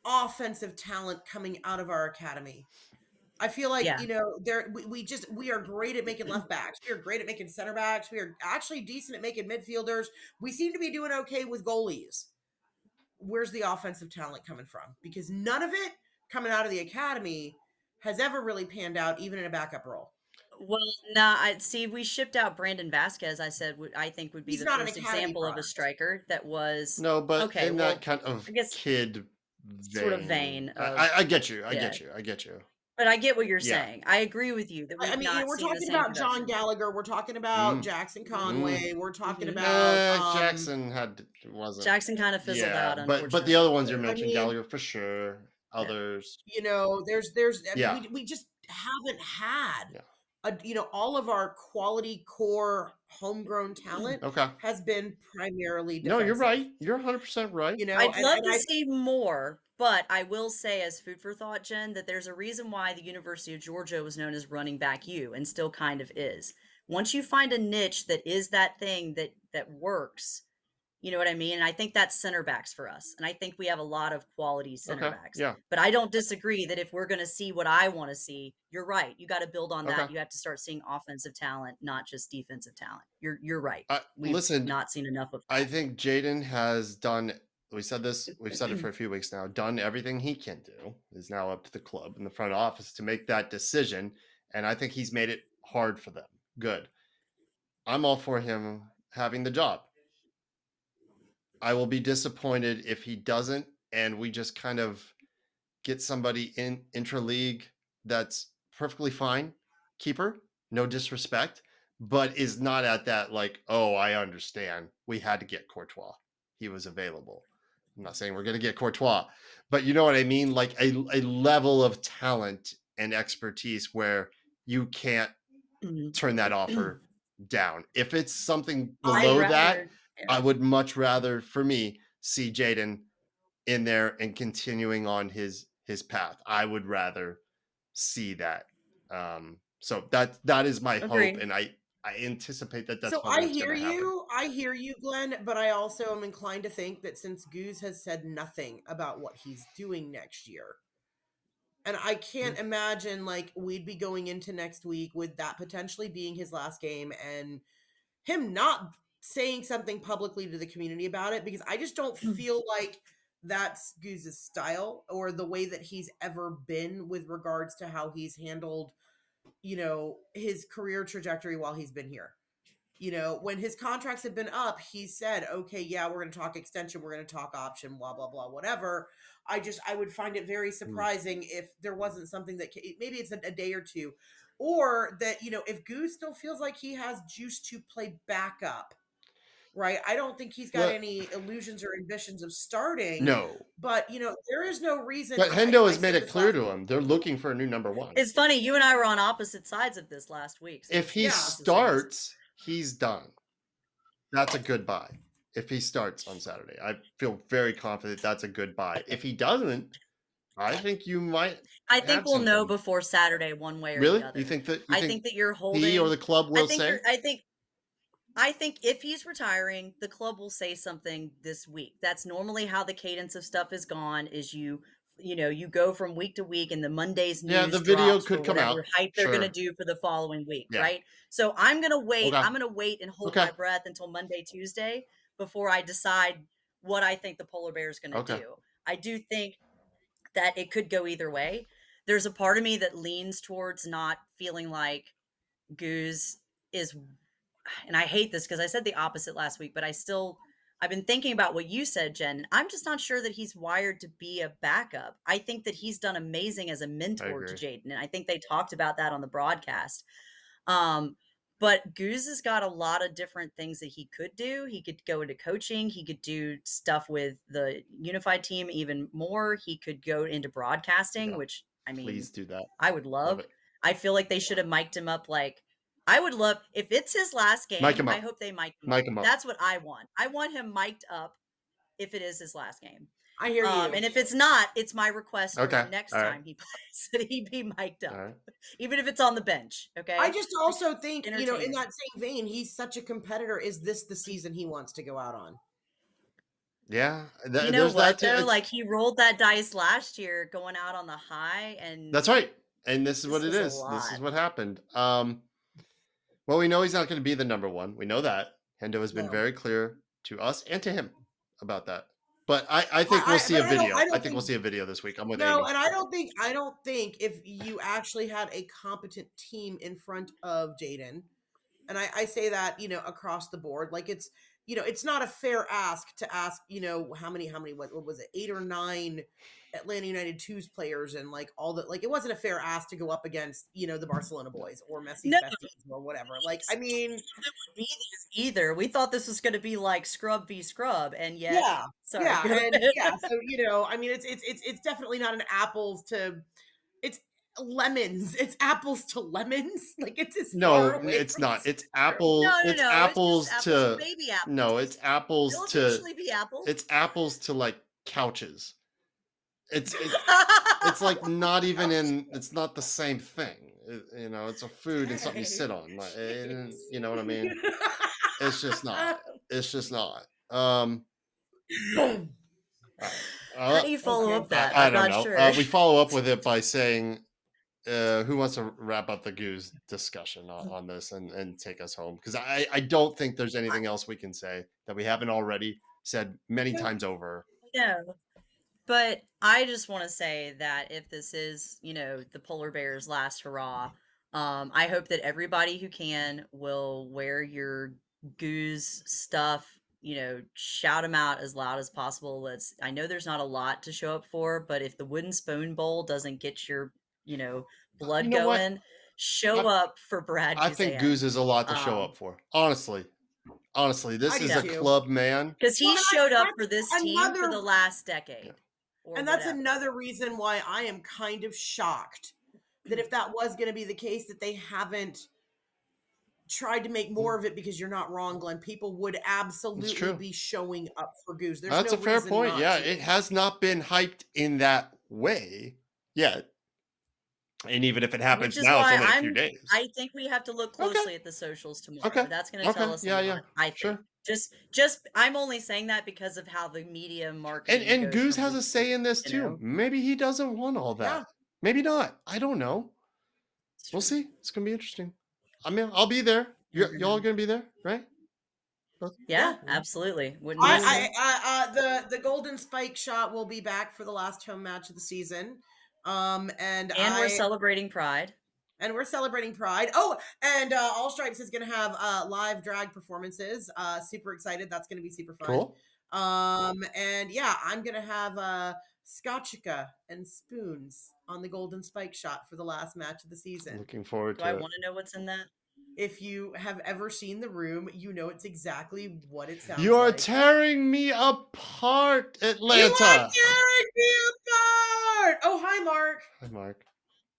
offensive talent coming out of our academy. I feel like, Yeah. we are great at making left backs. We are great at making center backs. We are actually decent at making midfielders. We seem to be doing okay with goalies. Where's the offensive talent coming from? Because none of it coming out of the academy has ever really panned out, even in a backup role. Well, nah, I see we shipped out Brandon Vasquez, I said I think would be He's the not an first academy example of a product. striker that was No, but okay, in that well, kind I of guess kid sort of vein, vein of I get you. I yeah. get you. I get you. But I get what you're Yeah. saying. I agree with you that I we've mean, not we're seen the talking same about John production. Gallagher. We're talking about Mm, Jackson Mhm. mm. Conway. We're talking Mhm. about, Jackson wasn't. Jackson kind of fizzled Yeah, out, but the other unfortunately, ones you're but I mentioning, mean, Gallagher for sure. yeah. Others, I mean, yeah, we just haven't had yeah. all of our quality core homegrown talent Okay. has been primarily No, you're defensive, right. You're 100% right. I'd love and to I see more, but I will say as food for thought, Jen, that there's a reason why the University of Georgia was known as running back U and still kind of is. Once you find a niche that is that thing that works, you know what I mean? And I think that's center backs for us. And I think we have a lot of quality center Okay. backs. Yeah. But I don't disagree that if we're going to see what I want to see, you're right. You got to build on Okay. that. You have to start seeing offensive talent, not just defensive talent. You're right. We've Listen, not seen enough of I think Jaden has done. We've said it that. for a few weeks now. Done everything he can do. Is now up to the club and the front office to make that decision, and I think he's made it hard for them. Good. I'm all for him having the job. I will be disappointed if he doesn't, and we just kind of get somebody in intra-league that's perfectly fine, keeper, no disrespect, but is not at that like, oh, I understand. We had to get Courtois. He was available. I'm not saying we're going to get Courtois, but you know what I mean? Like a level of talent and expertise where you can't turn that Mhm. offer down. If it's something I'd below that, rather yeah, I would much rather, for me, see Jaden in there and continuing on his path. I would rather see that. So that is my hope, agree. and I anticipate that that's so probably what's going to happen. I hear you, Glenn, but I also am inclined to think that since Goose has said nothing about what he's doing next year, And I can't imagine like we'd be going into next week with that potentially being his last game and him not saying something publicly to the community about it, because I just don't feel like that's Goose's style or the way that he's ever been with regards to how he's handled, his career trajectory while he's been here. When his contracts have been up, he said, okay, yeah, we're going to talk extension, we're going to talk option, blah, blah, blah, whatever. I would find it very surprising if there wasn't something that maybe it's a day or two, or that, if Goose still feels like he has juice to play backup, right? I don't think he's got Well, any illusions or ambitions of starting, no. but, there is no reason. But Hendo I has made said it this clear last to week. him they're looking for a new number one. It's funny, you and I were on opposite sides of this last week. So If he starts, he's done. That's a good buy. If he starts on Saturday, I feel very confident that's a good buy. If he doesn't, I think you might. I think we'll know something. before Saturday, one way or Really? the other. You think that? I think that you're he or holding. the club will say? I think if he's retiring, the club will say something this week. That's normally how the cadence of stuff is gone. Is you go from week to week, and the Monday's Yeah, news the video drops for could come out. whatever hype they're going to Sure. do for the following week, Yeah. right? So I'm going to wait. Okay. I'm going to wait and hold Okay. my breath until Monday, Tuesday before I decide what I think the polar bear is going to Okay. do. I do think that it could go either way. There's a part of me that leans towards not feeling like Goose is, and I hate this because I said the opposite last week, but I've been thinking about what you said, Jen. I'm just not sure that he's wired to be a backup. I think that he's done amazing as a mentor to agree. Jaden, and I think they talked about that on the broadcast. But Goose has got a lot of different things that he could do. He could go into coaching. He could do stuff with the unified team even more. He could go into broadcasting, Yeah. which I mean, Please do that. I would Love love. it. I feel like they should have mic'd him up. Like, I would love if it's his last Mic game. him I up. hope they mic him Mic up. him up. That's what I want. I want him mic'd up if it is his last game. I hear you. And if it's not, it's my request for Okay. the next All right. time he plays that he be mic'd up, All right. even if it's on the bench. Okay. I just also think, in entertaining. that same vein, he's such a competitor. Is this the season he wants to go out on? Yeah. You know what though? Like he rolled that dice last year, going out on the high, and That's right. And this is what it was a is. This is lot. what happened. Well, we know he's not going to be the number one. We know that. Hendo has been No. very clear to us and to him about that. But I think we'll see a video. I think we'll see a video this week. I'm with Amy. No, and I don't think if you actually had a competent team in front of Jaden, and I say that, across the board, like it's not a fair ask to ask, how many, what was it, 8 or 9 Atlanta United 2's players, and like all that, like it wasn't a fair ask to go up against, the Barcelona boys or Messi's besties or whatever. Like, I mean, either we thought this was going to be like scrub v scrub, and yet yeah, sorry, yeah, and yeah. So I mean, it's definitely not an apples to, it's lemons. It's apples to lemons. Like it's as far away it's from not. the It's apples. No, It's it's apples just to apples, baby apples. no. It's apples They'll to. eventually be apples. It's apples to like couches. It's like not even in. It's not the same thing. It's a food and something you sit on. You know what I mean? It's just not. It's just not. How do you follow up that? I I'm don't not know. sure. We follow up with it by saying, who wants to wrap up the Goose discussion on this and take us home? Because I don't think there's anything else we can say that we haven't already said many times over. No. But I just want to say that if this is, the polar bear's last hurrah, I hope that everybody who can will wear your Goose stuff, shout them out as loud as possible. I know there's not a lot to show up for, but if the wooden spoon bowl doesn't get your, blood going, show up for Brad. I think Goose is a lot to show up for. Honestly, this is a club man. Because he showed up for this team for the last decade. Yeah. And that's another reason why I am kind of shocked that if that was going to be the case, that they haven't tried to make more of it, because you're not wrong, Glenn. People would absolutely be showing up for Goose. That's a fair point. Yeah, it has not been hyped in that way yet. And even if it happens now, it's only a few days. I think we have to look closely at the socials tomorrow. Okay. That's going to tell us a lot. I think. Sure. Just I'm only saying that because of how the media marketing and Goose has a say in this too. Maybe he doesn't want all that. Yeah. Maybe not. I don't know. It's We'll true. see. It's gonna be interesting. I mean, I'll be there. You never Y'all know. gonna be there, right? Both? Yeah, Yeah. absolutely. Wouldn't Cool, I, miss cool, it. cool. the golden spike shot will be back for the last home match of the season. And And we're celebrating Pride. we're celebrating Pride. Oh, and All Stripes is going to have live drag performances. Super excited. That's going to be super fun. Cool. And yeah, I'm going to have scotchica and spoons on the golden spike shot for the last match of the season. Looking forward Do I to it. want to know what's in that? If you have ever seen The Room, you know it's exactly what it You sounds are like. tearing me apart, You are Atlanta. tearing me apart. Oh, hi, Mark. Hi, Mark.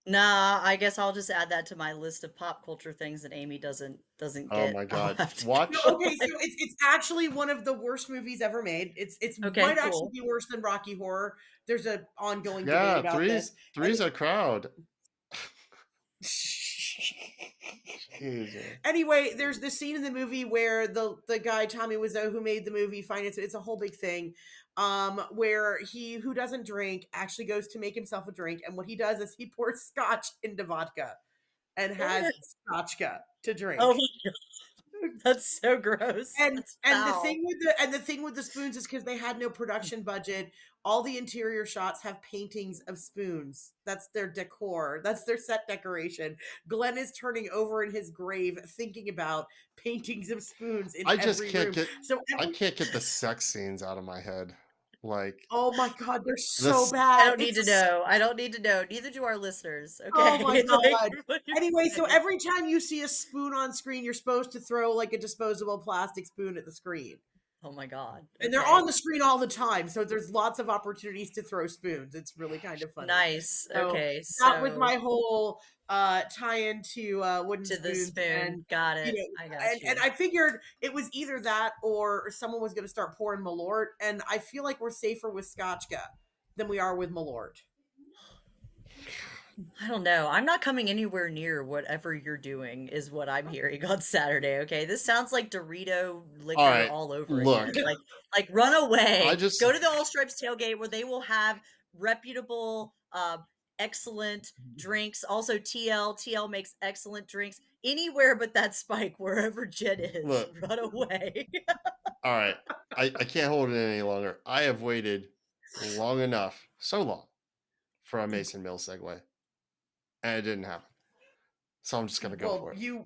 Nah, I guess I'll just add that to my list of pop culture things that Amy doesn't Oh get. my I'll God. have to No, Watch. okay, so it's actually one of the worst movies ever made. It's Okay, might actually cool. be worse than Rocky Horror. There's an ongoing debate Yeah, about this. three's a crowd. Jesus. Anyway, there's this scene in the movie where the guy Tommy Wiseau who made the movie finance it's a whole big thing, where he who doesn't drink actually goes to make himself a drink, and what he does is he pours scotch into vodka and has scotchka to Oh drink. my god, that's so gross. and That's and the foul. thing with the spoons is because they had no production budget. All the interior shots have paintings of spoons. That's their decor. That's their set decoration. Glenn is turning over in his grave thinking about paintings of spoons in I just every can't room. get So I can't get the sex scenes out of my head. Like oh my god, they're so this I bad. don't need to know. I don't need to know. Neither do our listeners. Oh my Okay, like god. what you're Anyway, so saying. every time you see a spoon on screen, you're supposed to throw like a disposable plastic spoon at the screen. Oh my god. And they're on Okay. the screen all the time, so there's lots of opportunities to throw spoons. It's really kind of funny. Nice. So Okay, that was so my whole tie-in to wooden to the spoons, spoon. and Got you it. know, I got and you. I figured it was either that or someone was going to start pouring Malort, and I feel like we're safer with Scotchka than we are with Malort. I don't know. I'm not coming anywhere near whatever you're doing is what I'm hearing on Saturday, okay? This sounds like Dorito all liquor right. all over again. Look, Like run I away. just Go to the All Stripes tailgate where they will have reputable, excellent drinks. Also TL makes excellent drinks. Anywhere but that spike, wherever Jen is, look. run away. All right. I can't hold it any longer. I have waited long enough, so long, for a Mason Mill segue. And it didn't happen. So I'm just gonna go Well, for it. no,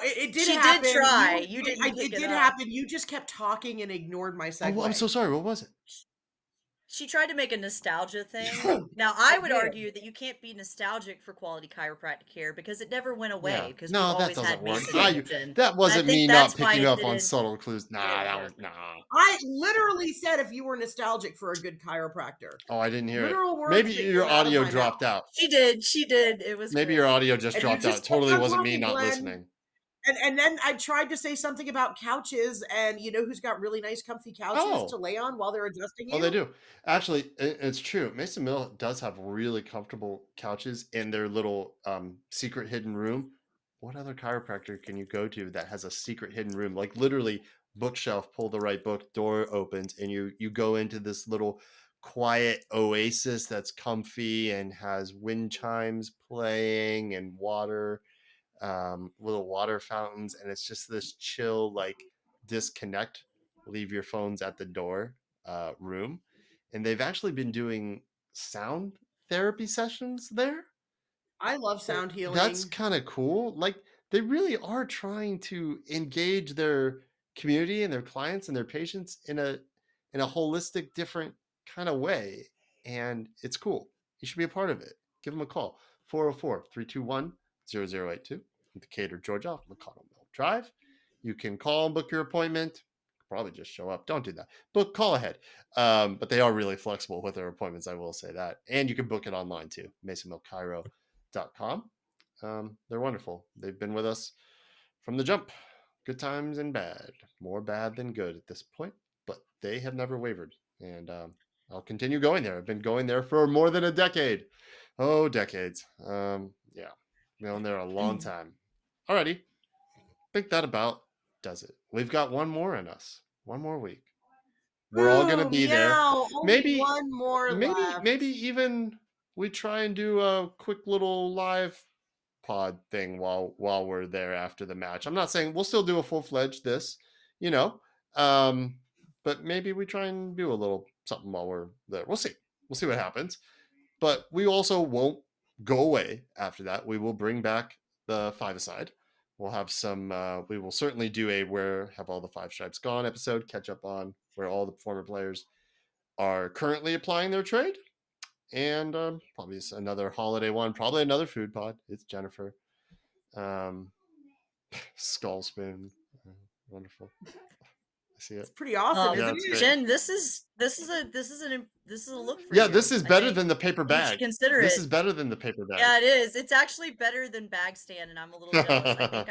it did She did happen. try. You didn't pick It it did up. happen. You just kept talking and ignored my Oh, I'm so segue. sorry. What was it? She tried to make a nostalgia thing. Now, I I would did. argue that you can't be nostalgic for quality chiropractic care because it never went Yeah. away because we've No, that always doesn't had work. Mason Milton. That And I wasn't think me not that's why picking it up on didn't subtle clues. Nah, that was work. nah. I literally said if you were nostalgic for a good chiropractor. Oh, I didn't hear it. Literal words Maybe that your came out of audio my mouth. dropped out. She did. She did. It was Maybe your great. audio just And you dropped out. just It kept totally on wasn't me talking, not Glenn. listening. And then I tried to say something about couches, and you know who's got really nice, comfy couches to Oh, lay on while they're adjusting oh, they you? do. Actually, it's true. Mason Mill does have really comfortable couches in their little secret hidden room. What other chiropractor can you go to that has a secret hidden room? Like literally, bookshelf, pull the right book, door opens, and you go into this little quiet oasis that's comfy and has wind chimes playing and water, little water fountains, and it's just this chill like disconnect, leave your phones at the door room. And they've actually been doing sound therapy sessions there. I love Uh, sound That's healing. kind of cool. Like they really are trying to engage their community and their clients and their patients in a holistic, different kind of way. And it's cool. You should be a part of it. Give them a call. 404-321-0082 in Decatur, Georgia, off McConnell Mill Drive. You can call and book your appointment. Probably just show up. Don't do that. Call ahead. But they are really flexible with their appointments. I will say that. And you can book it online too. MasonMillChiro.com. They're wonderful. They've been with us from the jump. Good times and bad. More bad than good at this point, but they have never wavered. And I'll continue going there. I've been going there for more than a decade. Oh, decades. Yeah. Been there a long time. Alrighty. Think that about does it. We've got one more in us. One more week. We're all gonna Boo, be there. meow. Only Maybe, one more left. maybe even we try and do a quick little live pod thing while we're there after the match. I'm not saying we'll still do a full-fledged this, you know. Um, but maybe we try and do a little something while we're there. We'll see. We'll see what happens. But we also won't go away after that. We will bring back the five-a-side. We'll have some we will certainly do a where have all the five stripes gone episode, catch up on where all the former players are currently applying their trade. And probably another holiday one, probably another food pod. It's Jennifer. Um, Skull spoon. Wonderful. I see It's it. pretty awesome, Yeah, isn't it's it? great. Jen, this is a look for Yeah, you. this is I better think than the paper you should bag. consider This it. is better than the paper bag. Yeah, it is. It's actually better than bag stand, and I'm a little jealous. I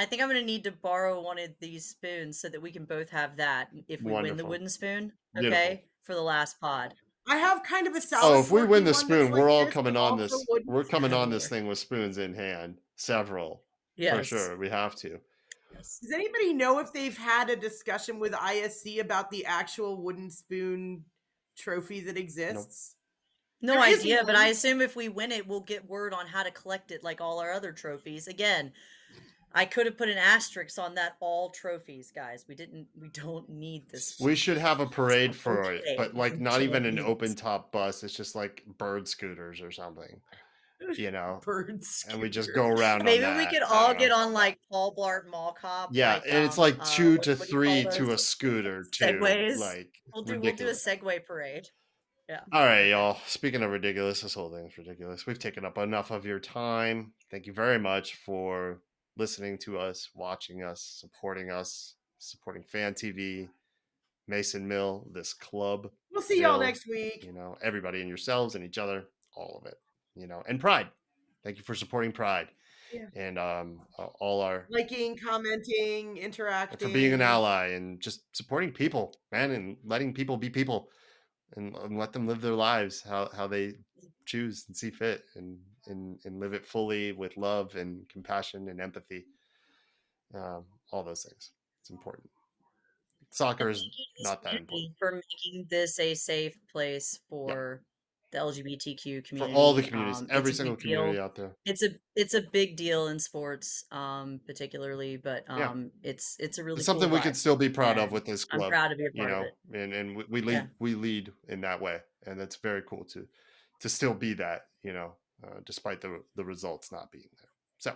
think I'm gonna need to borrow one of these spoons so that we can both have that if we win the Wonderful. wooden spoon, Beautiful. okay? For the last pod. I have kind of a Oh, salad if we win forky the one that's spoon, like we're all this, but coming on also this. wooden. We're coming on this thing with spoons in hand. Several. For Yes. sure. We have to. Yes. Does anybody know if they've had a discussion with ISC about the actual wooden spoon trophy that Nope. exists? No There is idea, but one. I assume if we win it, we'll get word on how to collect it like all our other trophies. Again, I could have put an asterisk on that all trophies, guys. We don't need this. We should have a parade It's for it, okay. but like We not even don't an need open this. top bus. It's just like bird scooters or something, you know, Bird and we just scooter. go around on Maybe we that. could I all don't get know. on like Paul Blart Mall Cop, Yeah, like and it's like 2 to what do you call 3 to a those? scooter too. Segways. Like We'll do a ridiculous. Segway parade. Yeah. All right, Okay. y'all. Speaking of ridiculous, this whole thing is ridiculous. We've taken up enough of your time. Thank you very much for listening to us, watching us, supporting Fan TV, Mason Mill, this club. We'll see y'all next week. You know, everybody and yourselves and each other, all of it. You know, and Pride. Thank you for supporting Pride. Yeah. And all our Liking, commenting, interacting. for being an ally and just supporting people, man, and letting people be people. And let them live their lives how they choose and see fit and live it fully with love and compassion and empathy. All those things. It's important. Soccer And is thank you to this not that important community for making this a safe place yeah for the LGBTQ for all the community. communities, It's every a single big community deal. out there. It's a big deal in sports, particularly, but Yeah, it's a really it's cool something we vibe, can still be proud of and with this I'm club, proud to be a you part of know, it. and Yeah. we lead in that way, and that's very cool to still be that, you know, despite the results not being there. So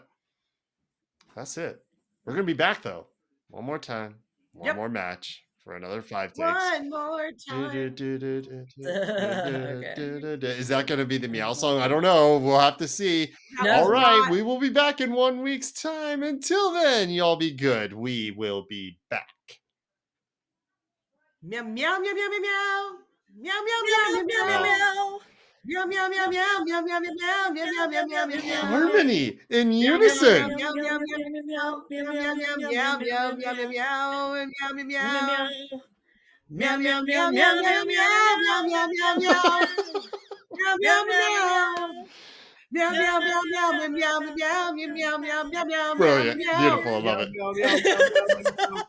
that's it. We're gonna be back though. One more time. One more match for another 5 takes. One more time. Okay. Is that gonna be the meow song? I don't know. We'll have to see. That No. All was right, not. we will be back in 1 week's time. Until then, y'all be good. We will be back. Meow meow meow meow meow meow. Meow meow Meow, meow meow, meow, meow meow, meow. meow. Meow meow meow meow meow meow meow meow meow meow meow meow meow. Harmony in Meow meow meow unison. meow meow meow meow meow meow meow meow meow meow meow meow meow. Meow meow meow meow meow meow meow meow meow meow. Meow meow meow. Meow meow meow meow meow meow meow meow meow meow meow meow meow Brilliant. meow Beautiful. I love meow it. meow meow meow meow meow.